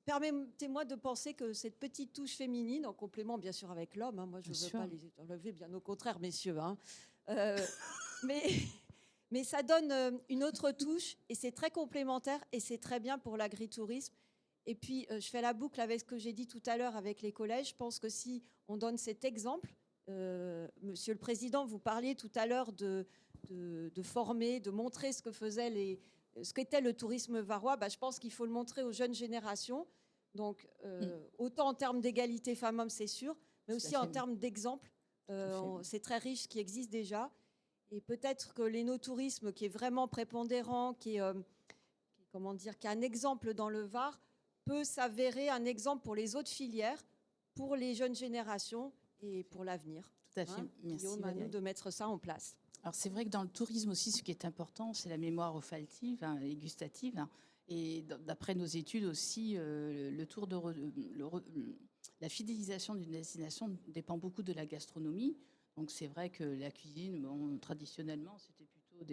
permettez-moi de penser que cette petite touche féminine, en complément bien sûr avec l'homme, hein, moi je ne veux pas les enlever, bien au contraire, messieurs, hein, mais ça donne une autre touche et c'est très complémentaire et c'est très bien pour l'agritourisme. Et puis, je fais la boucle avec ce que j'ai dit tout à l'heure avec les collèges. Je pense que si on donne cet exemple, Monsieur le Président, vous parliez tout à l'heure de former, de montrer ce qu'était le tourisme varois. Bah, je pense qu'il faut le montrer aux jeunes générations. Donc, autant en termes d'égalité femmes-hommes, c'est sûr, mais aussi en termes d'exemple. C'est très riche, ce qui existe déjà. Et peut-être que l'énotourisme, qui est vraiment prépondérant, qui a un exemple dans le Var, peut s'avérer un exemple pour les autres filières, pour les jeunes générations et pour l'avenir. Tout à fait. Hein, Merci, Guillaume, à Valérie. nous de mettre ça en place. Alors c'est vrai que dans le tourisme aussi, ce qui est important, c'est la mémoire olfactive et gustative. Hein. Et d'après nos études aussi, la fidélisation d'une destination dépend beaucoup de la gastronomie. Donc c'est vrai que la cuisine, bon, traditionnellement, c'était plutôt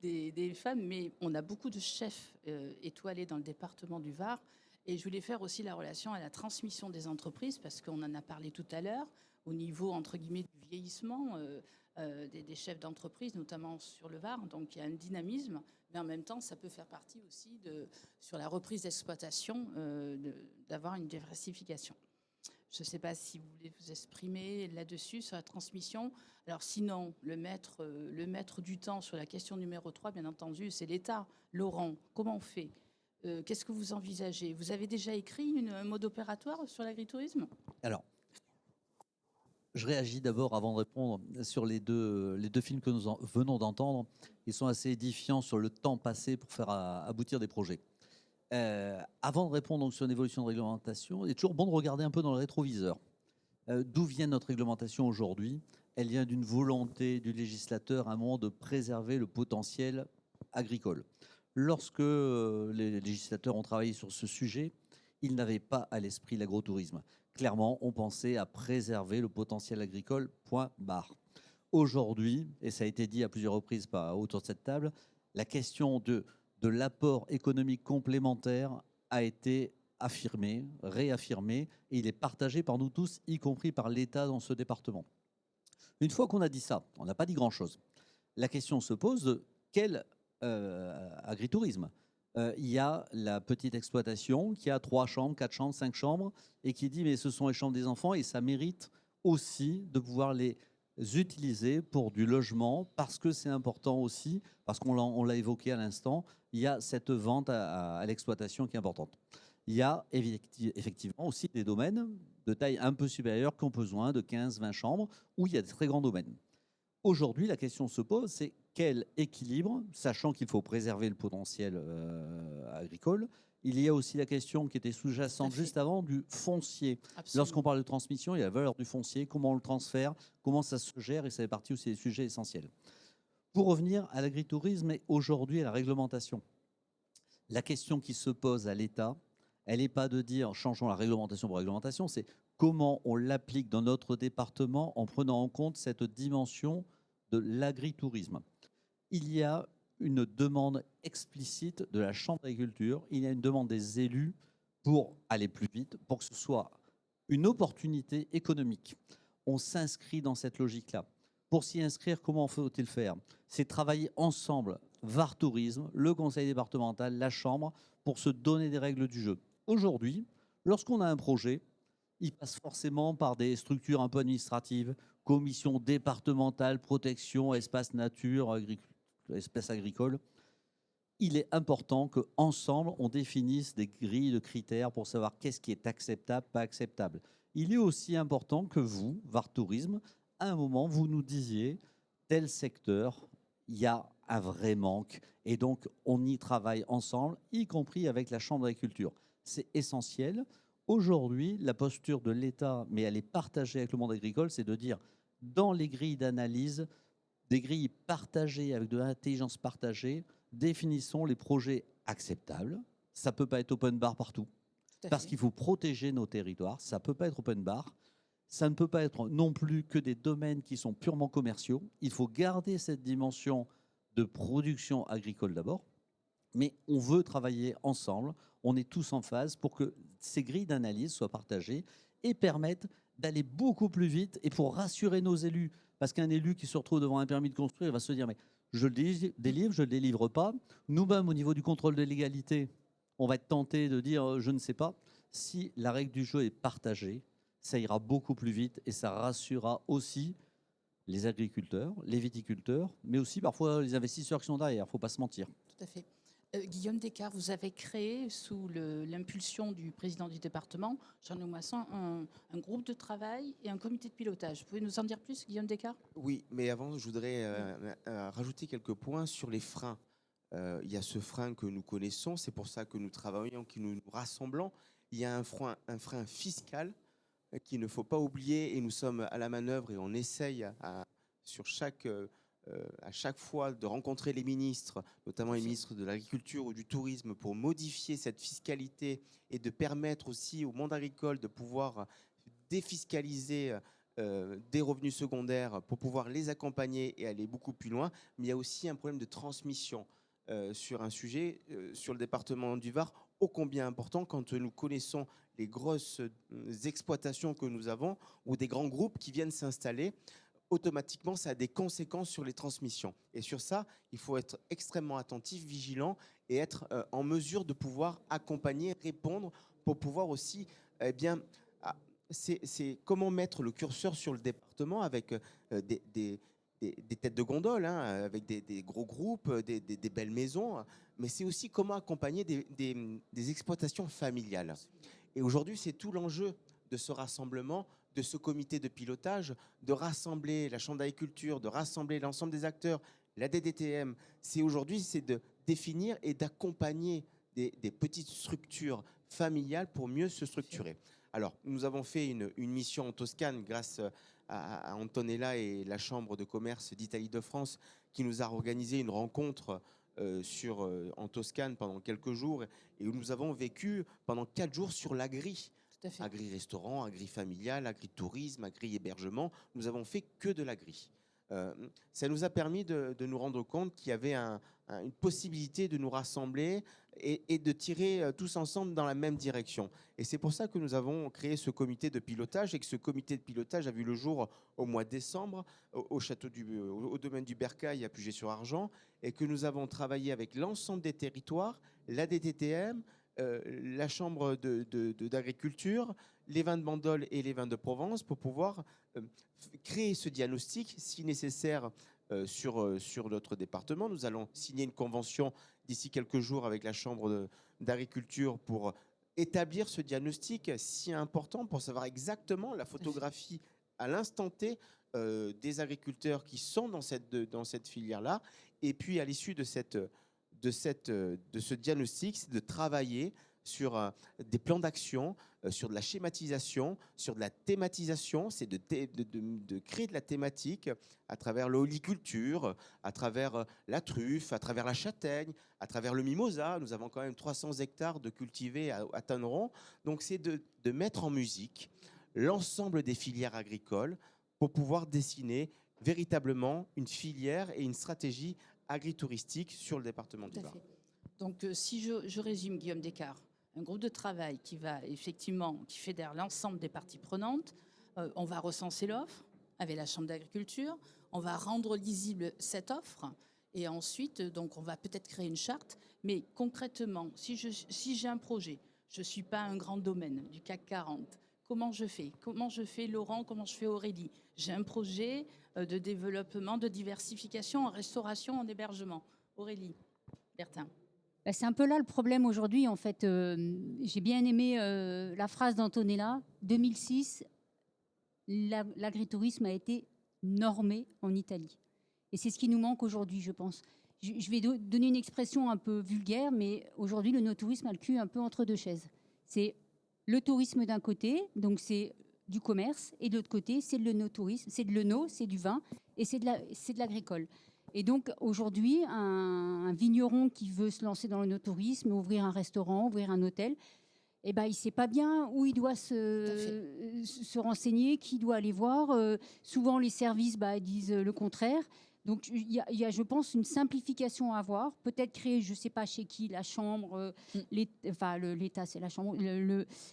des femmes, mais on a beaucoup de chefs étoilés dans le département du Var. Et je voulais faire aussi la relation à la transmission des entreprises, parce qu'on en a parlé tout à l'heure, au niveau, entre guillemets, du vieillissement des chefs d'entreprise, notamment sur le Var. Donc il y a un dynamisme, mais en même temps, ça peut faire partie aussi, sur la reprise d'exploitation, d'avoir une diversification. Je ne sais pas si vous voulez vous exprimer là-dessus, sur la transmission. Alors sinon, le maître du temps sur la question numéro 3, bien entendu, c'est l'État. Laurent, comment on fait ? Qu'est-ce que vous envisagez ? Vous avez déjà écrit un mode opératoire sur l'agritourisme ? Alors, je réagis d'abord avant de répondre sur les deux films que nous venons d'entendre. Ils sont assez édifiants sur le temps passé pour faire aboutir des projets. Avant de répondre donc, sur l'évolution de réglementation, il est toujours bon de regarder un peu dans le rétroviseur. D'où vient notre réglementation aujourd'hui ? Elle vient d'une volonté du législateur à un moment de préserver le potentiel agricole. Lorsque les législateurs ont travaillé sur ce sujet, ils n'avaient pas à l'esprit l'agrotourisme. Clairement, on pensait à préserver le potentiel agricole, point barre. Aujourd'hui, et ça a été dit à plusieurs reprises autour de cette table, la question de de l'apport économique complémentaire a été affirmé, réaffirmé, et il est partagé par nous tous, y compris par l'État dans ce département. Une fois qu'on a dit ça, on n'a pas dit grand-chose. La question se pose de quel agritourisme. Il y a la petite exploitation qui a 3 chambres, 4 chambres, 5 chambres, et qui dit mais ce sont les chambres des enfants et ça mérite aussi de pouvoir les utiliser pour du logement, parce que c'est important aussi, parce qu'on l'a évoqué à l'instant, il y a cette vente à l'exploitation qui est importante. Il y a effectivement aussi des domaines de taille un peu supérieure qui ont besoin de 15-20 chambres, où il y a des très grands domaines. Aujourd'hui, la question se pose, c'est quel équilibre, sachant qu'il faut préserver le potentiel agricole. Il y a aussi la question qui était sous-jacente juste avant du foncier. Absolument. Lorsqu'on parle de transmission, il y a la valeur du foncier, comment on le transfère, comment ça se gère, et ça fait partie aussi des sujets essentiels. Pour revenir à l'agritourisme et aujourd'hui à la réglementation, la question qui se pose à l'État, elle n'est pas de dire changeons la réglementation pour réglementation, c'est comment on l'applique dans notre département en prenant en compte cette dimension de l'agritourisme. Il y a une demande explicite de la Chambre d'agriculture, il y a une demande des élus pour aller plus vite, pour que ce soit une opportunité économique. On s'inscrit dans cette logique-là. Pour s'y inscrire, comment faut-il faire? C'est travailler ensemble, VAR Tourisme, le conseil départemental, la Chambre, pour se donner des règles du jeu. Aujourd'hui, lorsqu'on a un projet, il passe forcément par des structures un peu administratives, commission départementale, protection, espace nature, espèces agricoles. Il est important qu'ensemble, on définisse des grilles de critères pour savoir qu'est-ce qui est acceptable, pas acceptable. Il est aussi important que vous, VAR Tourisme, à un moment, vous nous disiez, tel secteur, il y a un vrai manque. Et donc, on y travaille ensemble, y compris avec la Chambre d'agriculture. C'est essentiel. Aujourd'hui, la posture de l'État, mais elle est partagée avec le monde agricole, c'est de dire, dans les grilles d'analyse, des grilles partagées avec de l'intelligence partagée, définissons les projets acceptables. Ça ne peut pas être open bar partout, parce qu'il faut protéger nos territoires. Ça ne peut pas être open bar. Ça ne peut pas être non plus que des domaines qui sont purement commerciaux. Il faut garder cette dimension de production agricole d'abord, mais on veut travailler ensemble. On est tous en phase pour que ces grilles d'analyse soient partagées et permettent d'aller beaucoup plus vite et pour rassurer nos élus. Parce qu'un élu qui se retrouve devant un permis de construire, il va se dire, mais je le délivre, je ne le délivre pas. Nous-mêmes, au niveau du contrôle de légalité, on va être tenté de dire, je ne sais pas. Si la règle du jeu est partagée, ça ira beaucoup plus vite et ça rassurera aussi les agriculteurs, les viticulteurs, mais aussi parfois les investisseurs qui sont derrière, il ne faut pas se mentir. Tout à fait. Guillaume Descartes, vous avez créé, sous l'impulsion du président du département, Jean-Loup Masson, un groupe de travail et un comité de pilotage. Vous pouvez nous en dire plus, Guillaume Descartes? Oui, mais avant, je voudrais rajouter quelques points sur les freins. Il y a ce frein que nous connaissons, c'est pour ça que nous travaillons, que nous nous rassemblons. Il y a un frein fiscal qu'il ne faut pas oublier, et nous sommes à la manœuvre et on essaye à chaque fois de rencontrer les ministres, notamment les ministres de l'Agriculture ou du Tourisme, pour modifier cette fiscalité et de permettre aussi au monde agricole de pouvoir défiscaliser des revenus secondaires pour pouvoir les accompagner et aller beaucoup plus loin. Mais il y a aussi un problème de transmission sur un sujet, sur le département du Var, ô combien important quand nous connaissons les grosses exploitations que nous avons ou des grands groupes qui viennent s'installer. Automatiquement, ça a des conséquences sur les transmissions. Et sur ça, il faut être extrêmement attentif, vigilant et être en mesure de pouvoir accompagner, répondre pour pouvoir aussi, c'est comment mettre le curseur sur le département avec des têtes de gondole, hein, avec des gros groupes, des belles maisons, mais c'est aussi comment accompagner des exploitations familiales. Et aujourd'hui, c'est tout l'enjeu de ce rassemblement, de ce comité de pilotage, de rassembler la Chambre d'agriculture, de rassembler l'ensemble des acteurs, la DDTM. C'est aujourd'hui, c'est de définir et d'accompagner des petites structures familiales pour mieux se structurer. Alors, nous avons fait une mission en Toscane grâce à Antonella et la Chambre de commerce d'Italie de France qui nous a organisé une rencontre en Toscane pendant quelques jours et où nous avons vécu pendant 4 jours sur l'agri. Agri-restaurant, agri-familial, agri-tourisme, agri-hébergement. Nous avons fait que de l'agri. Ça nous a permis de nous rendre compte qu'il y avait une possibilité de nous rassembler et de tirer tous ensemble dans la même direction. Et c'est pour ça que nous avons créé ce comité de pilotage et que ce comité de pilotage a vu le jour au mois de décembre au domaine du Bercail à Puget-sur-Argent, et que nous avons travaillé avec l'ensemble des territoires, la DTTM, la Chambre d'agriculture, les vins de Bandol et les vins de Provence pour pouvoir créer ce diagnostic si nécessaire sur notre département. Nous allons signer une convention d'ici quelques jours avec la Chambre d'agriculture pour établir ce diagnostic si important pour savoir exactement la photographie à l'instant T des agriculteurs qui sont dans cette filière-là. Et puis à l'issue de ce diagnostic, c'est de travailler sur des plans d'action, sur de la schématisation, sur de la thématisation, c'est de créer de la thématique à travers l'oliculture, à travers la truffe, à travers la châtaigne, à travers le mimosa. Nous avons quand même 300 hectares de cultivés à Tanneron. Donc c'est de mettre en musique l'ensemble des filières agricoles pour pouvoir dessiner véritablement une filière et une stratégie agritouristique sur le département du Var. Donc si je résume, Guillaume Descartes, un groupe de travail qui fédère l'ensemble des parties prenantes. On va recenser l'offre avec la Chambre d'agriculture. On va rendre lisible cette offre. Et ensuite, donc, on va peut-être créer une charte. Mais concrètement, si j'ai un projet, je ne suis pas un grand domaine du CAC 40, comment je fais ? Comment je fais, Laurent ? Comment je fais, Aurélie ? J'ai un projet de développement, de diversification en restauration, en hébergement. Aurélie, Bertin. C'est un peu là le problème aujourd'hui, en fait. J'ai bien aimé la phrase d'Antonella. 2006, l'agritourisme a été normé en Italie. Et c'est ce qui nous manque aujourd'hui, je pense. Je vais donner une expression un peu vulgaire, mais aujourd'hui, le no-tourisme a le cul un peu entre deux chaises. C'est le tourisme d'un côté, donc c'est du commerce, et de l'autre côté, c'est le no-tourisme. C'est de l'eno, c'est du vin, et c'est de l'agricole. Et donc, aujourd'hui, un vigneron qui veut se lancer dans le no-tourisme, ouvrir un restaurant, ouvrir un hôtel, eh ben, il ne sait pas bien où il doit se renseigner, qui doit aller voir. Souvent, les services disent le contraire. Donc, il y a, je pense, une simplification à avoir. Peut-être créer, je ne sais pas chez qui, la chambre, l'État, c'est la chambre,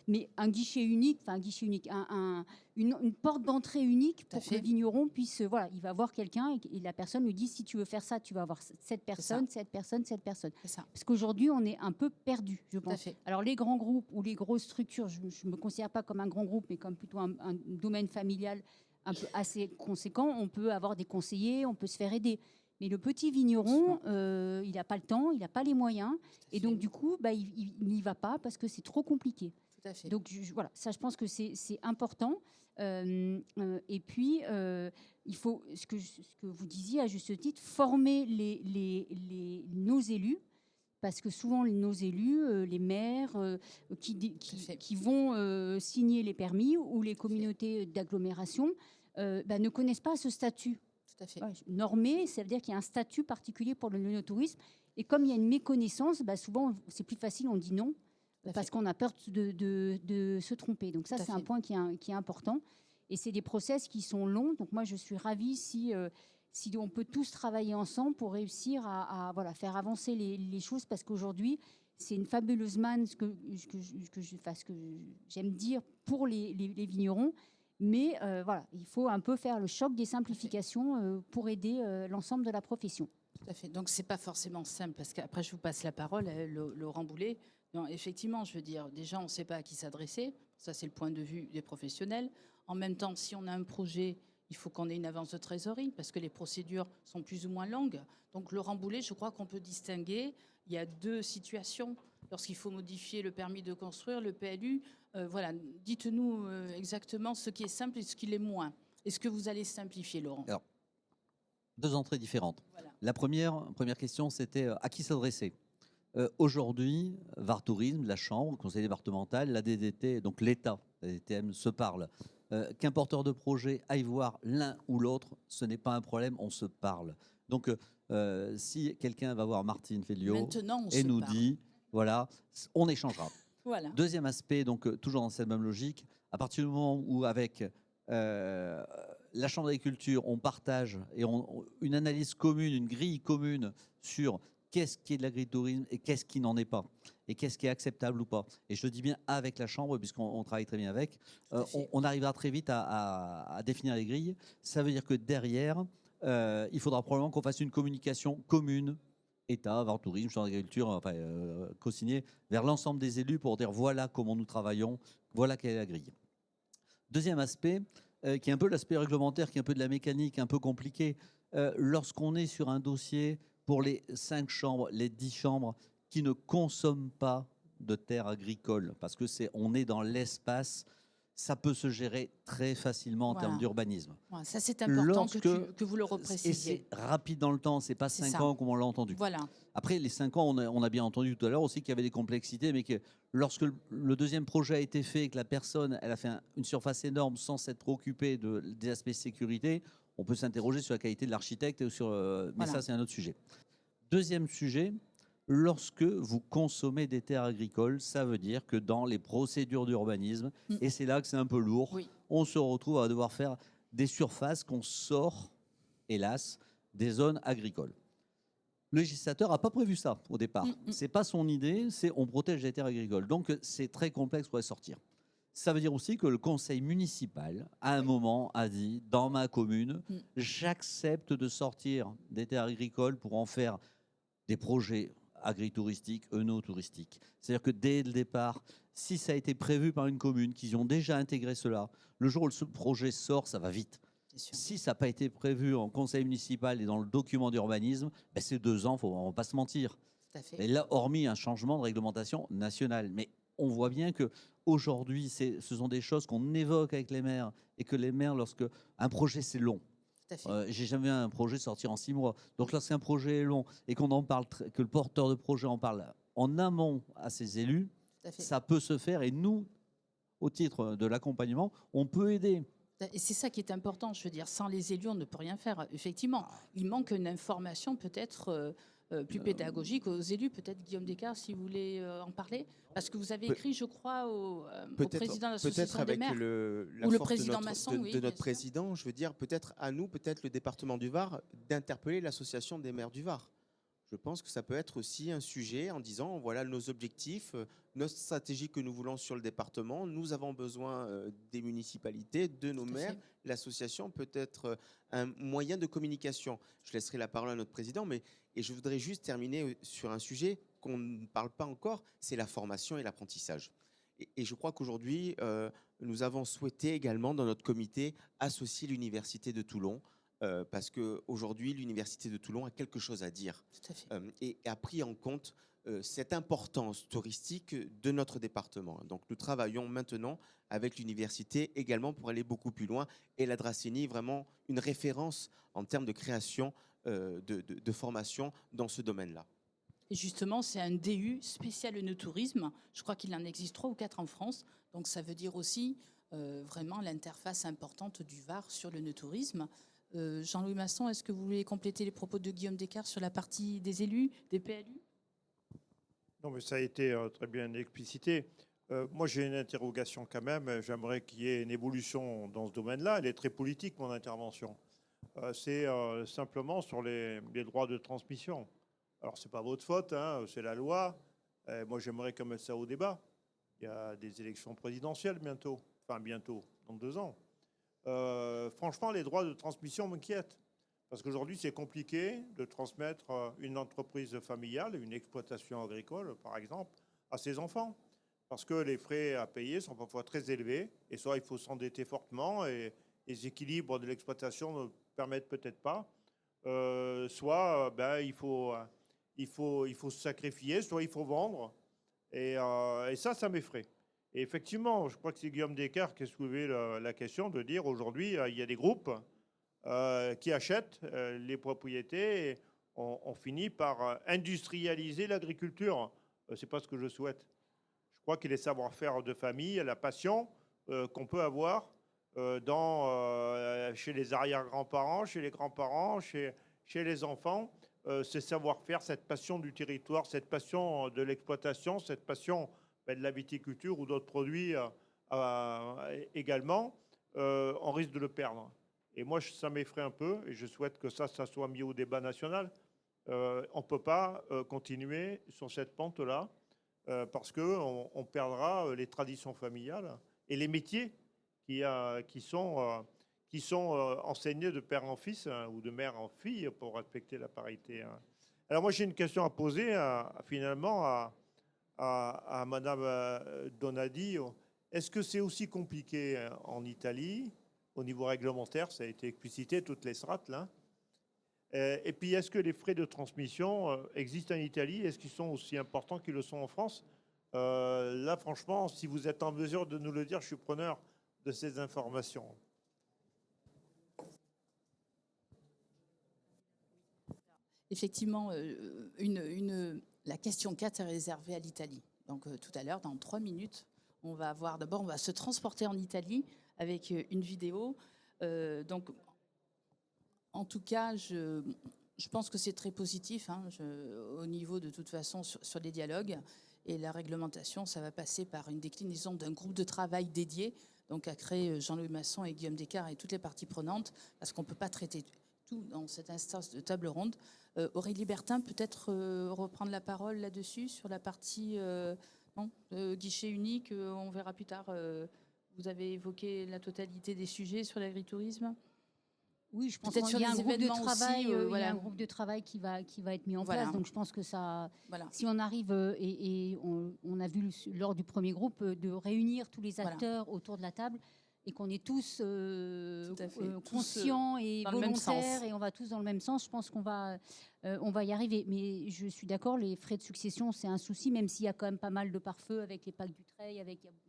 mais un guichet unique, une porte d'entrée unique pour que le vigneron puisse, il va voir quelqu'un et la personne lui dit, si tu veux faire ça, tu vas avoir cette personne, cette personne, cette personne. Parce qu'aujourd'hui, on est un peu perdu, je pense. Alors, les grands groupes ou les grosses structures, je ne me considère pas comme un grand groupe, mais comme plutôt un domaine familial un peu assez conséquent, on peut avoir des conseillers, on peut se faire aider. Mais le petit vigneron, il n'a pas le temps, il n'a pas les moyens. Et donc, du coup, il n'y va pas parce que c'est trop compliqué. Tout à fait. Donc, voilà, ça, je pense que c'est important. Et puis, il faut, ce que vous disiez à juste titre, former nos élus. Parce que souvent, nos élus, les maires qui vont signer les permis ou les communautés d'agglomération ne connaissent pas ce statut. Tout à fait. Normé, ça veut dire qu'il y a un statut particulier pour le no-tourisme. Et comme il y a une méconnaissance, souvent, c'est plus facile, on dit non, parce qu'on a peur de se tromper. Donc ça, c'est un point qui est important. Et c'est des process qui sont longs. Donc moi, je suis ravie si on peut tous travailler ensemble pour réussir à faire avancer les choses, parce qu'aujourd'hui, c'est une fabuleuse manne, ce que j'aime dire, pour les vignerons. Mais il faut un peu faire le choc des simplifications pour aider l'ensemble de la profession. Tout à fait. Donc, ce n'est pas forcément simple, parce qu'après, je vous passe la parole, Laurent Boulet. Non, effectivement, je veux dire, déjà, on ne sait pas à qui s'adresser. Ça, c'est le point de vue des professionnels. En même temps, si on a un projet, il faut qu'on ait une avance de trésorerie, parce que les procédures sont plus ou moins longues. Donc, Laurent Boulet, je crois qu'on peut distinguer. Il y a deux situations. Lorsqu'il faut modifier le permis de construire, le PLU, dites-nous exactement ce qui est simple et ce qui l'est moins. Est-ce que vous allez simplifier, Laurent ? Alors, deux entrées différentes. Voilà. La première question, c'était à qui s'adresser ? Aujourd'hui, Var Tourisme, la Chambre, le Conseil départemental, la DDT, donc l'État, la DTM se parle. Qu'un porteur de projet aille voir l'un ou l'autre, ce n'est pas un problème, on se parle. Donc, si quelqu'un va voir Martine Féliot et nous dit, voilà, on échangera. Voilà. Deuxième aspect, donc toujours dans cette même logique, à partir du moment où avec la Chambre d'agriculture, on partage et une analyse commune, une grille commune sur qu'est-ce qui est de l'agritourisme et qu'est-ce qui n'en est pas, et qu'est-ce qui est acceptable ou pas. Et je dis bien avec la Chambre, puisqu'on travaille très bien avec, on arrivera très vite à définir les grilles. Ça veut dire que derrière, il faudra probablement qu'on fasse une communication commune, État, Var Tourisme, Chambre d'agriculture, enfin, co-signé, vers l'ensemble des élus pour dire voilà comment nous travaillons, voilà quelle est la grille. Deuxième aspect, qui est un peu l'aspect réglementaire, qui est un peu de la mécanique, un peu compliqué. Lorsqu'on est sur un dossier pour les 5 chambres, les 10 chambres qui ne consomment pas de terres agricoles, parce que on est dans l'espace, ça peut se gérer très facilement en termes d'urbanisme. Voilà, ça c'est important que vous le reprécisiez. Et c'est rapide dans le temps, c'est pas 5 ans comme on l'a entendu. Voilà. Après, les 5 ans, on a bien entendu tout à l'heure aussi qu'il y avait des complexités, mais que lorsque le deuxième projet a été fait et que la personne elle a fait une surface énorme sans s'être occupée des aspects sécurité, on peut s'interroger sur la qualité de l'architecte, mais ça c'est un autre sujet. Deuxième sujet, lorsque vous consommez des terres agricoles, ça veut dire que dans les procédures d'urbanisme, et c'est là que c'est un peu lourd, on se retrouve à devoir faire des surfaces qu'on sort, hélas, des zones agricoles. Le législateur n'a pas prévu ça au départ. Ce n'est pas son idée, c'est on protège les terres agricoles. Donc c'est très complexe pour les sortir. Ça veut dire aussi que le conseil municipal, à un moment, a dit, dans ma commune, j'accepte de sortir des terres agricoles pour en faire des projets agritouristiques, œnotouristiques. C'est-à-dire que dès le départ, si ça a été prévu par une commune, qu'ils ont déjà intégré cela, le jour où ce projet sort, ça va vite. Si ça n'a pas été prévu en conseil municipal et dans le document d'urbanisme, ben c'est 2 ans, on ne va pas se mentir. Et là, hormis un changement de réglementation nationale. Mais on voit bien qu'aujourd'hui, ce sont des choses qu'on évoque avec les maires et que les maires, lorsque un projet, c'est long. J'ai jamais vu un projet sortir en 6 mois. Donc lorsqu'un projet est long et qu'on en parle, que le porteur de projet en parle en amont à ses élus, ça peut se faire. Et nous, au titre de l'accompagnement, on peut aider. Et c'est ça qui est important, je veux dire, sans les élus, on ne peut rien faire. Effectivement, il manque une information peut-être plus pédagogique aux élus. Peut-être Guillaume Descartes, si vous voulez en parler, parce que vous avez écrit, je crois, au président de l'association des maires, ou le président de notre président, je veux dire, peut-être à nous, peut-être le département du Var, d'interpeller l'association des maires du Var. Je pense que ça peut être aussi un sujet en disant, voilà nos objectifs, notre stratégie que nous voulons sur le département. Nous avons besoin des municipalités, de nos maires. L'association peut être un moyen de communication. Je laisserai la parole à notre président, et je voudrais juste terminer sur un sujet qu'on ne parle pas encore, c'est la formation et l'apprentissage. Et je crois qu'aujourd'hui, nous avons souhaité également dans notre comité associer l'Université de Toulon, parce qu'aujourd'hui, l'Université de Toulon a quelque chose à dire et a pris en compte cette importance touristique de notre département. Donc nous travaillons maintenant avec l'université également pour aller beaucoup plus loin, et la Dracénie est vraiment une référence en termes de création de formation dans ce domaine-là. Et justement, c'est un DU spécial œnotourisme. Je crois qu'il en existe 3 ou 4 en France. Donc ça veut dire aussi vraiment l'interface importante du Var sur l'œnotourisme. Jean-Louis Masson, est-ce que vous voulez compléter les propos de Guillaume Descartes sur la partie des élus, des PLU? Non, mais ça a été très bien explicité. Moi, j'ai une interrogation quand même. J'aimerais qu'il y ait une évolution dans ce domaine-là. Elle est très politique, mon intervention. C'est simplement sur les droits de transmission. Alors, ce n'est pas votre faute, hein, c'est la loi. Moi, j'aimerais qu'on mette ça au débat. Il y a des élections présidentielles bientôt. Enfin, bientôt, dans 2 ans. Franchement, les droits de transmission m'inquiètent. Parce qu'aujourd'hui, c'est compliqué de transmettre une entreprise familiale, une exploitation agricole, par exemple, à ses enfants. Parce que les frais à payer sont parfois très élevés. Et soit il faut s'endetter fortement et les équilibres de l'exploitation ne permettent peut-être pas. Soit il faut se sacrifier, soit il faut vendre. Et ça m'effraie. Et effectivement, je crois que c'est Guillaume Descartes qui a soulevé la question de dire aujourd'hui, il y a des groupes qui achètent les propriétés et on finit par industrialiser l'agriculture. Ce n'est pas ce que je souhaite. Je crois que les savoir-faire de famille, la passion qu'on peut avoir chez les arrière-grands-parents, chez les grands-parents, chez les enfants, ce savoir-faire, cette passion du territoire, cette passion de l'exploitation, cette passion de la viticulture ou d'autres produits également, on risque de le perdre. Et moi, ça m'effraie un peu et je souhaite que ça soit mis au débat national. On ne peut pas continuer sur cette pente-là parce qu'on perdra les traditions familiales et les métiers qui sont enseignés de père en fils ou de mère en fille pour respecter la parité. Alors moi, j'ai une question à poser finalement à Madame Donadi. Est-ce que c'est aussi compliqué en Italie au niveau réglementaire? Ça a été explicité, toutes les strates là. Et puis, est-ce que les frais de transmission existent en Italie? Est-ce qu'ils sont aussi importants qu'ils le sont en France? Là, franchement, si vous êtes en mesure de nous le dire, je suis preneur de ces informations. Effectivement, la question 4 est réservée à l'Italie. Donc tout à l'heure, dans 3 minutes, on va se transporter en Italie avec une vidéo. Donc, en tout cas, je pense que c'est très positif au niveau de toute façon sur les dialogues. Et la réglementation, ça va passer par une déclinaison d'un groupe de travail dédié, donc à créer Jean-Louis Masson et Guillaume Descartes et toutes les parties prenantes, parce qu'on ne peut pas traiter tout dans cette instance de table ronde. Aurélie Bertin, peut-être reprendre la parole là-dessus, sur la partie guichet unique, on verra plus tard. Vous avez évoqué la totalité des sujets sur l'agritourisme. Oui, je pense qu'il y a un groupe de travail, il y a un groupe de travail qui va être mis en place. Donc je pense que ça, si on arrive et on a vu lors du premier groupe de réunir tous les acteurs autour de la table et qu'on est tous conscients et volontaires et on va tous dans le même sens, je pense qu'on va y arriver. Mais je suis d'accord, les frais de succession, c'est un souci, même s'il y a quand même pas mal de pare-feu avec les packs du Treil,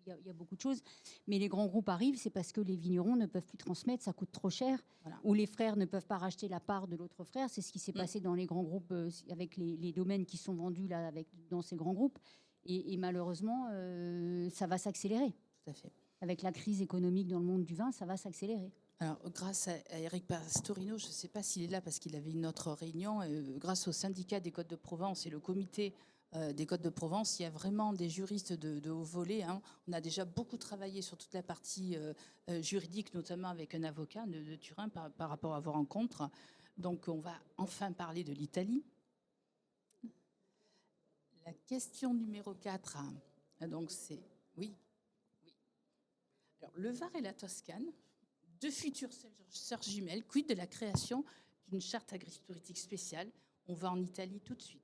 il y a beaucoup de choses. Mais les grands groupes arrivent, c'est parce que les vignerons ne peuvent plus transmettre, ça coûte trop cher, ou les frères ne peuvent pas racheter la part de l'autre frère. C'est ce qui s'est passé dans les grands groupes avec les domaines qui sont vendus là, dans ces grands groupes. Et malheureusement, ça va s'accélérer. Tout à fait. Avec la crise économique dans le monde du vin, ça va s'accélérer. Alors, grâce à Eric Pastorino, je ne sais pas s'il est là parce qu'il avait une autre réunion, grâce au syndicat des Côtes de Provence et le comité des Côtes de Provence, il y a vraiment des juristes de haut volet. On a déjà beaucoup travaillé sur toute la partie juridique, notamment avec un avocat de Turin par rapport à vos rencontres. Donc, on va enfin parler de l'Italie. La question numéro 4, donc c'est... Oui. Alors, le Var et la Toscane, deux futures sœurs jumelles, quid de la création d'une charte agritouristique spéciale? On va en Italie tout de suite.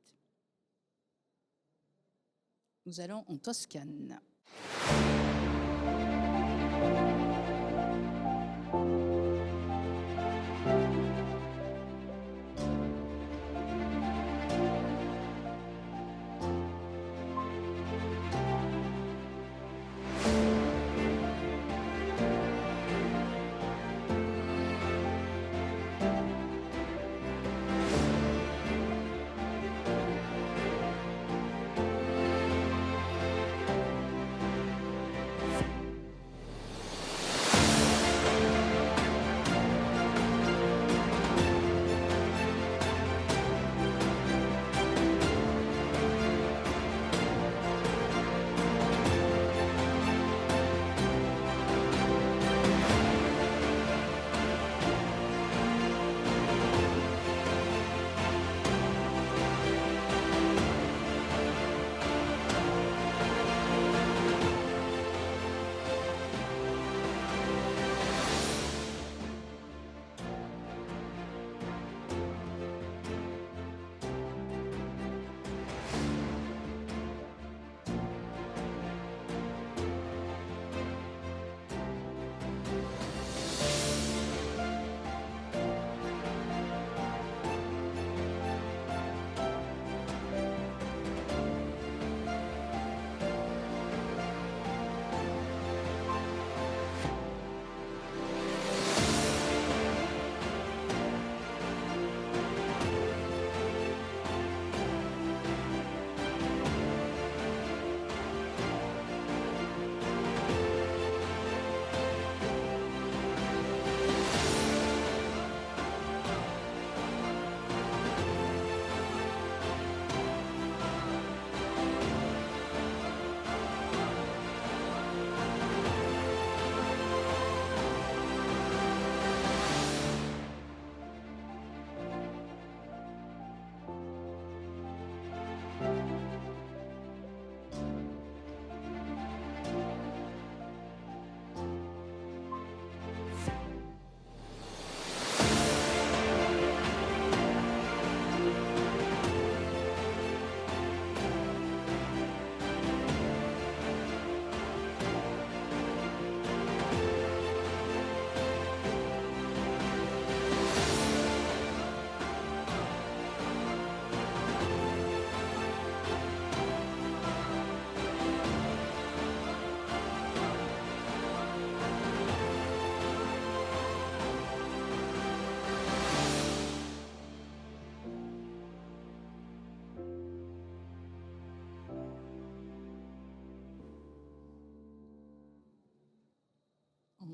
Nous allons en Toscane.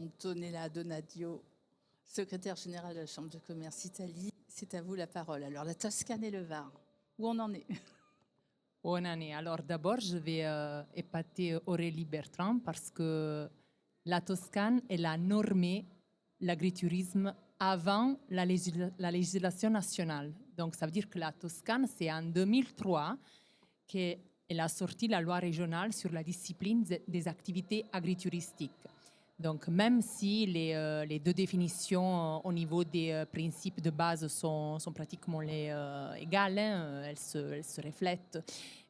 Antonella Donadio, secrétaire générale de la Chambre de commerce Italie. C'est à vous la parole. Alors, la Toscane et le Var, où on en est? Bonne année. Alors d'abord, je vais épater Aurélie Bertrand parce que la Toscane, elle a normé l'agritourisme avant la législation nationale. Donc ça veut dire que la Toscane, c'est en 2003 qu'elle a sorti la loi régionale sur la discipline des activités agritouristiques. Donc même si les deux définitions au niveau des principes de base sont pratiquement égales, elles se reflètent,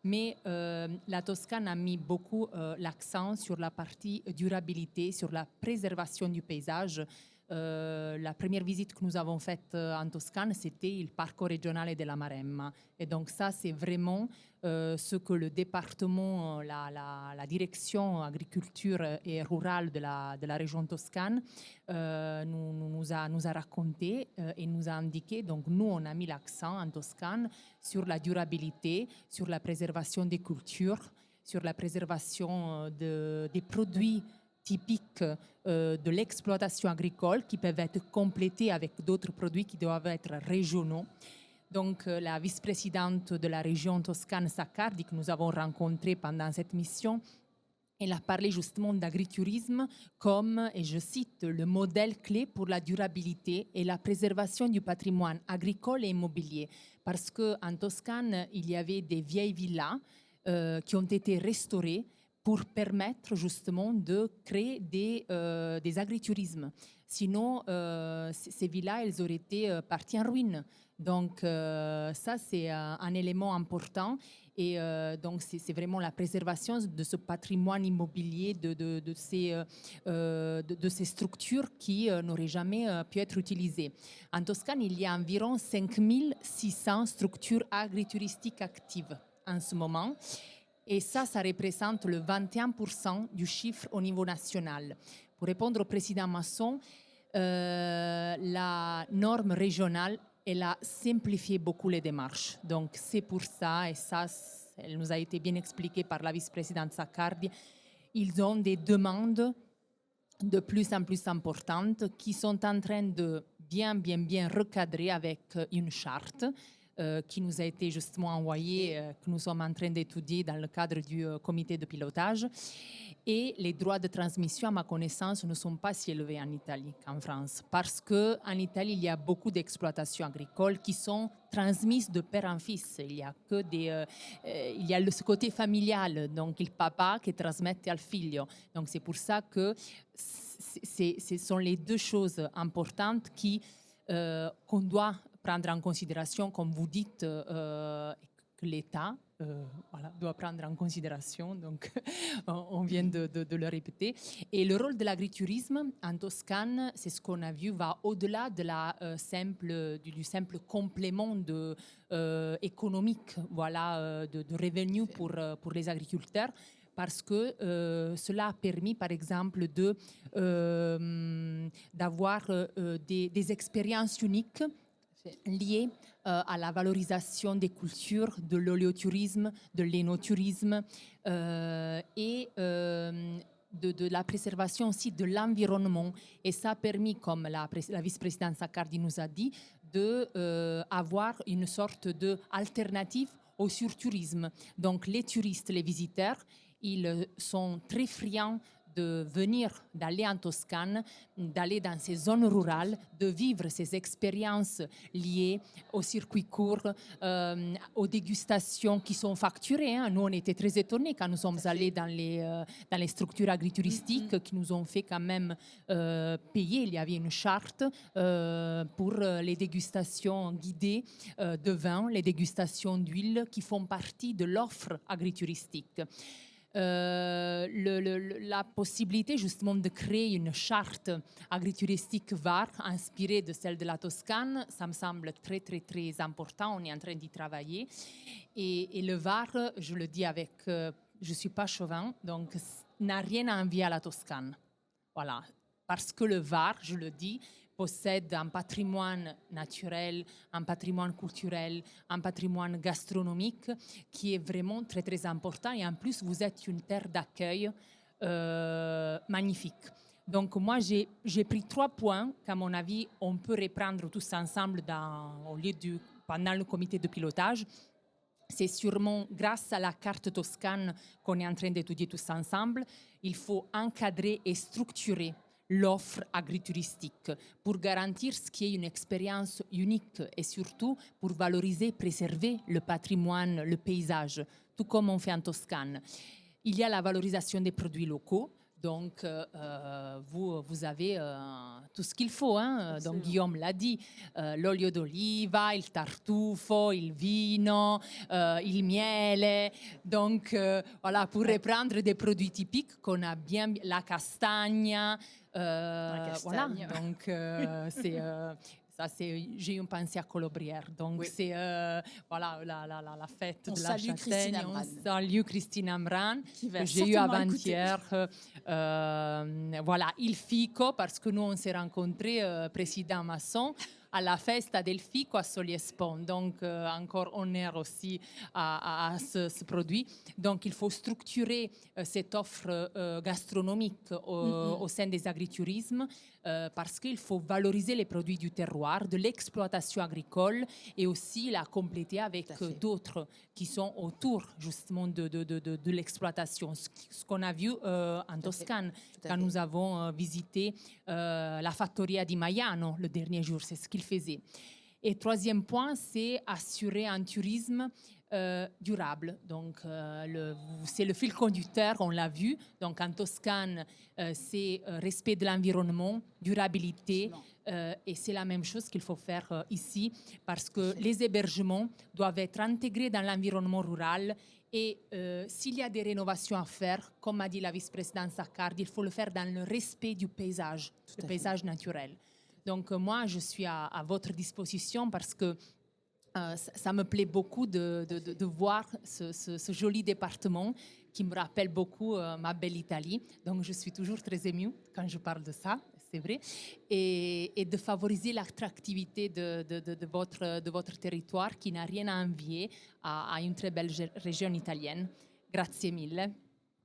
mais la Toscane a mis beaucoup l'accent sur la partie durabilité, sur la préservation du paysage. La première visite que nous avons faite en Toscane, c'était le Parco Regionale della Maremma. Et donc ça, c'est vraiment ce que le département, la direction agriculture et rurale de la région Toscane nous a raconté et nous a indiqué. Donc nous, on a mis l'accent en Toscane sur la durabilité, sur la préservation des cultures, sur la préservation des produits typiques de l'exploitation agricole qui peuvent être complétés avec d'autres produits qui doivent être régionaux. Donc la vice-présidente de la région Toscane, Saccardi, que nous avons rencontrée pendant cette mission, elle a parlé justement d'agritourisme comme, et je cite, le modèle clé pour la durabilité et la préservation du patrimoine agricole et immobilier. Parce qu'en Toscane, il y avait des vieilles villas qui ont été restaurées pour permettre justement de créer des agritourismes. Sinon, ces villas, elles auraient été parties en ruine. Donc ça, c'est un élément important. Et donc, c'est vraiment la préservation de ce patrimoine immobilier, de ces structures qui n'auraient jamais pu être utilisées. En Toscane, il y a environ 5600 structures agritouristiques actives en ce moment. Et ça représente le 21% du chiffre au niveau national. Pour répondre au président Masson, la norme régionale, elle a simplifié beaucoup les démarches. Donc c'est pour ça, et ça, elle nous a été bien expliqué par la vice-présidente Saccardi, ils ont des demandes de plus en plus importantes qui sont en train de bien recadrer avec une charte qui nous a été justement envoyée, que nous sommes en train d'étudier dans le cadre du comité de pilotage. Et les droits de transmission, à ma connaissance, ne sont pas si élevés en Italie qu'en France. Parce qu'en Italie, il y a beaucoup d'exploitations agricoles qui sont transmises de père en fils. Il y a ce côté familial, donc il papa qui transmet al figlio. Donc c'est pour ça que ce sont les deux choses importantes qu'on doit prendre en considération, comme vous dites, que l'État doit prendre en considération. Donc, on vient de le répéter. Et le rôle de l'agritourisme en Toscane, c'est ce qu'on a vu, va au-delà de du simple complément économique, de revenus pour les agriculteurs. Parce que cela a permis, par exemple, d'avoir des expériences uniques liées à la valorisation des cultures, de l'oléotourisme, de l'énotourisme et de la préservation aussi de l'environnement. Et ça a permis, comme la vice-présidente Saccardi nous a dit, d'avoir une sorte d'alternative au surtourisme. Donc les touristes, les visiteurs, ils sont très friands d'aller en Toscane, d'aller dans ces zones rurales, de vivre ces expériences liées aux circuits courts, aux dégustations qui sont facturées. Nous, on était très étonnés quand nous sommes allés dans les structures agritouristiques qui nous ont fait quand même payer. Il y avait une charte pour les dégustations guidées de vin, les dégustations d'huile qui font partie de l'offre agritouristique. La possibilité justement de créer une charte agritouristique VAR inspirée de celle de la Toscane, ça me semble très important. On est en train d'y travailler. Et le VAR, je le dis je ne suis pas chauvin, donc n'a rien à envier à la Toscane. Voilà. Parce que le VAR, je le dis, possède un patrimoine naturel, un patrimoine culturel, un patrimoine gastronomique qui est vraiment très important. Et en plus, vous êtes une terre d'accueil magnifique. Donc moi, j'ai pris 3 points qu'à mon avis, on peut reprendre tous ensemble pendant le comité de pilotage. C'est sûrement grâce à la carte toscane qu'on est en train d'étudier tous ensemble. Il faut encadrer et structurer l'offre agritouristique pour garantir ce qui est une expérience unique et surtout pour valoriser et préserver le patrimoine, le paysage, tout comme on fait en Toscane. Il y a la valorisation des produits locaux. Donc, vous avez tout ce qu'il faut. Hein? Donc, Guillaume l'a dit, l'olio d'oliva, il tartufo, il vino, il miele. Donc, voilà, pour reprendre des produits typiques qu'on a bien, la castagna. Voilà, donc c'est... j'ai une pensée à Colobrière. Donc, c'est voilà, la fête de la châtaigne. On salue Christine Amran, que j'ai eu avant-hier. Voilà, il fico, parce que nous, on s'est rencontrés, président Masson, à la festa del fico à Soliespont. Donc, encore honneur aussi à ce produit. Donc, il faut structurer cette offre gastronomique au sein des agritourismes parce qu'il faut valoriser les produits du terroir, de l'exploitation agricole et aussi la compléter avec d'autres qui sont autour justement de l'exploitation. Ce qu'on a vu en Toscane quand nous avons visité la Fattoria di Maiano le dernier jour, c'est ce qu'il faisait. Et troisième point, c'est assurer un tourisme durable. Donc, c'est le fil conducteur, on l'a vu. Donc, en Toscane, c'est respect de l'environnement, durabilité. Et c'est la même chose qu'il faut faire ici parce que les hébergements doivent être intégrés dans l'environnement rural. Et s'il y a des rénovations à faire, comme a dit la vice-présidente Saccard, il faut le faire dans le respect du paysage, le paysage naturel. Donc, moi, je suis à votre disposition parce que ça me plaît beaucoup de voir ce joli département qui me rappelle beaucoup ma belle Italie. Donc, je suis toujours très émue quand je parle de ça, c'est vrai. Et de favoriser l'attractivité de votre territoire qui n'a rien à envier à une très belle région italienne. Grazie mille.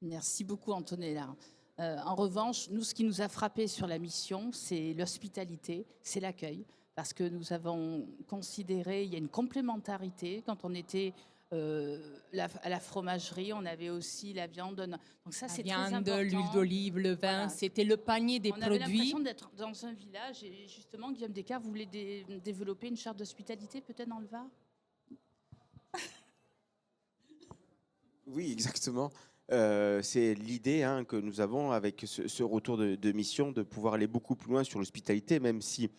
Merci beaucoup, Antonella. En revanche, nous, ce qui nous a frappé sur la mission, c'est l'hospitalité, c'est l'accueil. Parce que nous avons considéré, il y a une complémentarité. Quand on était à la fromagerie, on avait aussi la viande. Donc ça, c'est très important. L'huile d'olive, le vin, voilà. C'était le panier des produits. On avait l'impression d'être dans un village. Et justement, Guillaume Descartes voulait développer une charte d'hospitalité, peut-être dans le Var. Oui, exactement. C'est l'idée que nous avons avec ce retour de mission de pouvoir aller beaucoup plus loin sur l'hospitalité, même si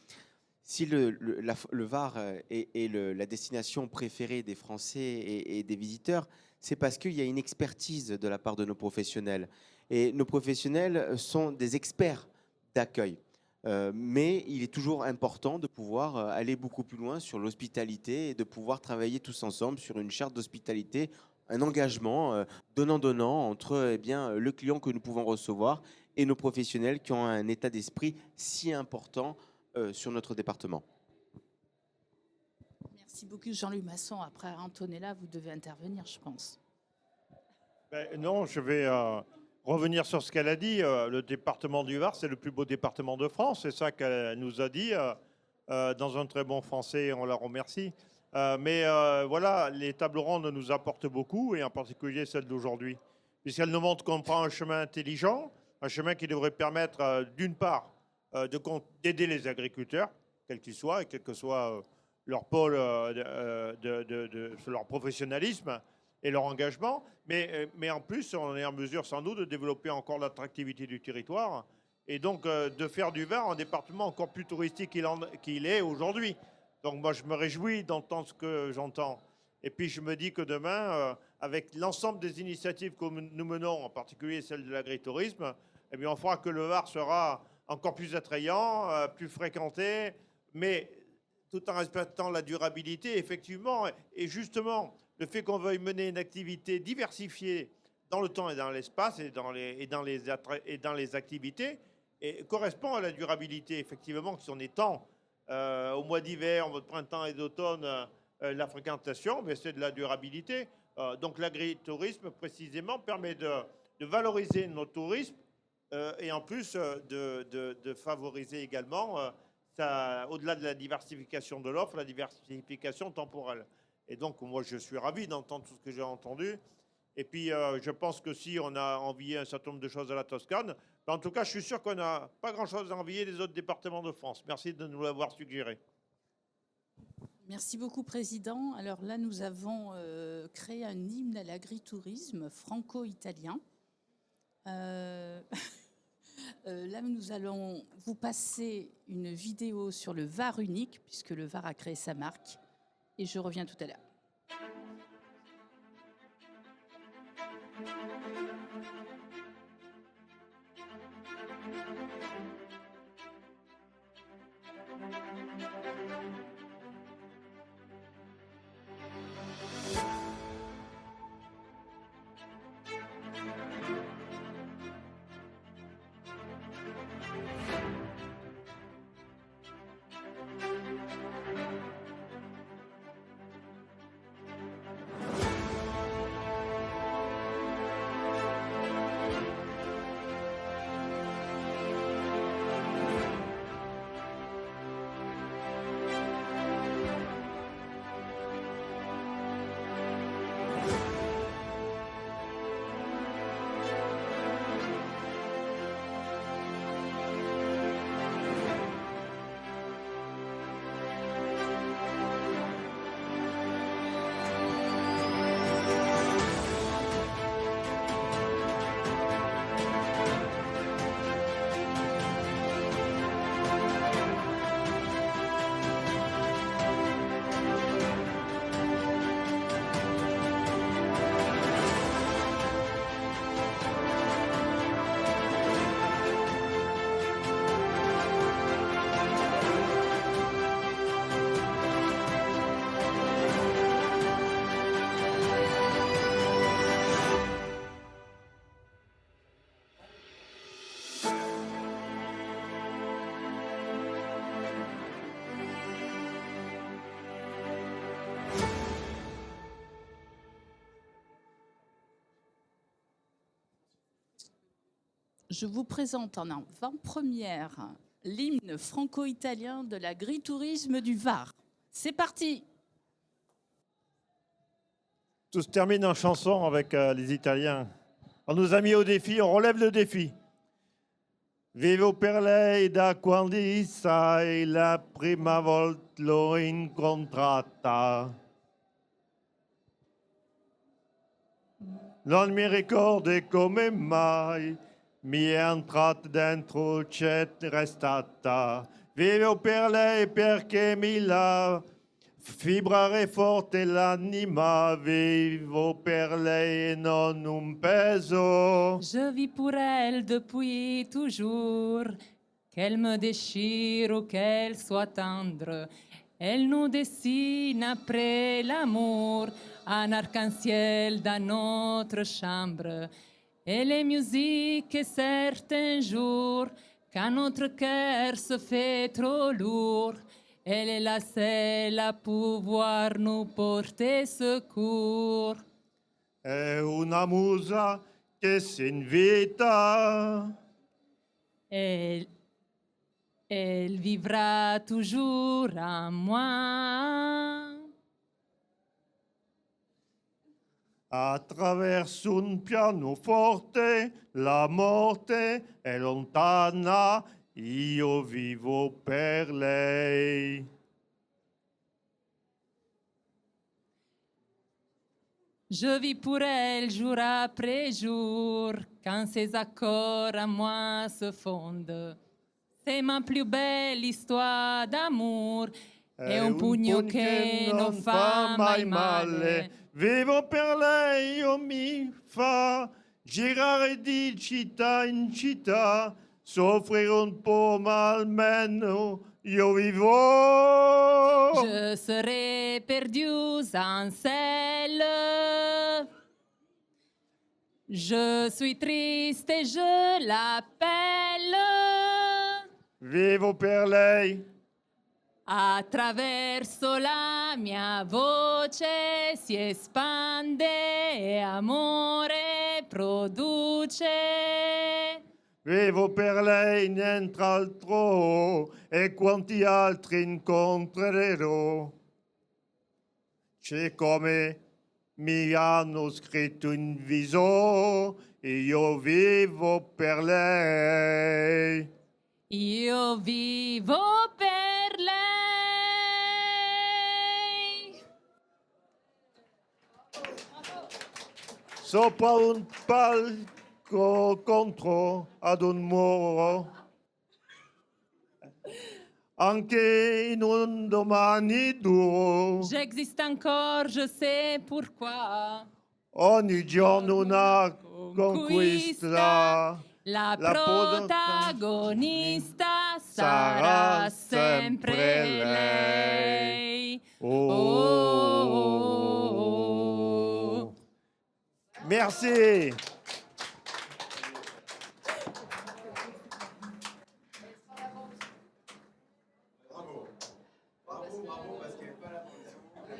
le Var est la destination préférée des Français et des visiteurs, c'est parce qu'il y a une expertise de la part de nos professionnels. Et nos professionnels sont des experts d'accueil. Mais il est toujours important de pouvoir aller beaucoup plus loin sur l'hospitalité et de pouvoir travailler tous ensemble sur une charte d'hospitalité, un engagement donnant-donnant entre le client que nous pouvons recevoir et nos professionnels qui ont un état d'esprit si important sur notre département. Merci beaucoup, Jean-Luc Masson. Après Antonella, vous devez intervenir, je pense. Non, je vais revenir sur ce qu'elle a dit. Le département du Var, c'est le plus beau département de France. C'est ça qu'elle nous a dit dans un très bon français. On la remercie. Mais voilà, les tables rondes nous apportent beaucoup, et en particulier celle d'aujourd'hui, puisqu'elle nous montre qu'on prend un chemin intelligent, un chemin qui devrait permettre, d'une part, d'aider les agriculteurs, quels qu'ils soient, et quel que soit leur pôle, leur professionnalisme et leur engagement. Mais en plus, on est en mesure sans doute de développer encore l'attractivité du territoire et donc de faire du Var un département encore plus touristique qu'il est aujourd'hui. Donc moi, je me réjouis d'entendre ce que j'entends. Et puis je me dis que demain, avec l'ensemble des initiatives que nous menons, en particulier celle de l'agritourisme, eh bien, on fera que le Var sera encore plus attrayant, plus fréquenté, mais tout en respectant la durabilité, effectivement. Et justement, le fait qu'on veuille mener une activité diversifiée dans le temps et dans l'espace et dans les activités correspond à la durabilité, effectivement, qui sont des temps. Au mois d'hiver, au mois de printemps et d'automne, la fréquentation, mais c'est de la durabilité. Donc l'agritourisme, précisément, permet de valoriser notre tourisme et en plus de favoriser également, au-delà de la diversification de l'offre, la diversification temporelle. Et donc, moi, je suis ravi d'entendre tout ce que j'ai entendu. Et puis, je pense que si on a envié un certain nombre de choses à la Toscane, en tout cas, je suis sûr qu'on n'a pas grand-chose à envier des autres départements de France. Merci de nous l'avoir suggéré. Merci beaucoup, Président. Alors là, nous avons créé un hymne à l'agritourisme franco-italien. Là, nous allons vous passer une vidéo sur le Var unique, puisque le Var a créé sa marque. Et je reviens tout à l'heure. Je vous présente en avant-première l'hymne franco-italien de l'agritourisme du Var. C'est parti! Tout se termine en chanson avec les Italiens. On nous a mis au défi, on relève le défi. Vivo per lei da quando sai la prima volta l'ho incontrata. Non mi ricordo come mai mi è entrata dentro, c'è restata. Vivo per lei perché mi la vibrare forte l'anima. Vivo per lei e non un peso. Je vis pour elle depuis toujours, qu'elle me déchire ou qu'elle soit tendre. Elle nous dessine après l'amour un arc-en-ciel dans notre chambre. Et les musiques certains jours, quand notre cœur se fait trop lourd, elle est la seule à pouvoir nous porter secours. È una musa che si invita. Elle vivra toujours en moi. Attraverso un pianoforte la morte è lontana, io vivo per lei. Je vis pour elle jour après jour, quand ses accords à moi se fondent. C'est ma plus belle histoire d'amour, è un pugno che non fa mai male. Vivo per lei, io mi fa girare di città in città, soffrire un po' ma almeno io vivo. Je serai perdue sans elle. Je suis triste et je l'appelle. Vivo per lei. Attraverso la mia voce si espande e amore produce. Vivo per lei nient'altro e quanti altri incontrerò. C'è come mi hanno scritto in viso e io vivo per lei. Io vivo per lei. Sopra un palco contro ad un muro, anche in un domani duro, J'existe encore, je sais pourquoi. ogni giorno una conquista. La La protagonista sarà sarà sempre sempre lei. Oh. Merci.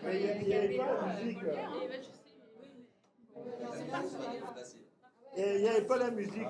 Mais il n'y avait pas la musique. Et il n'y avait pas la musique.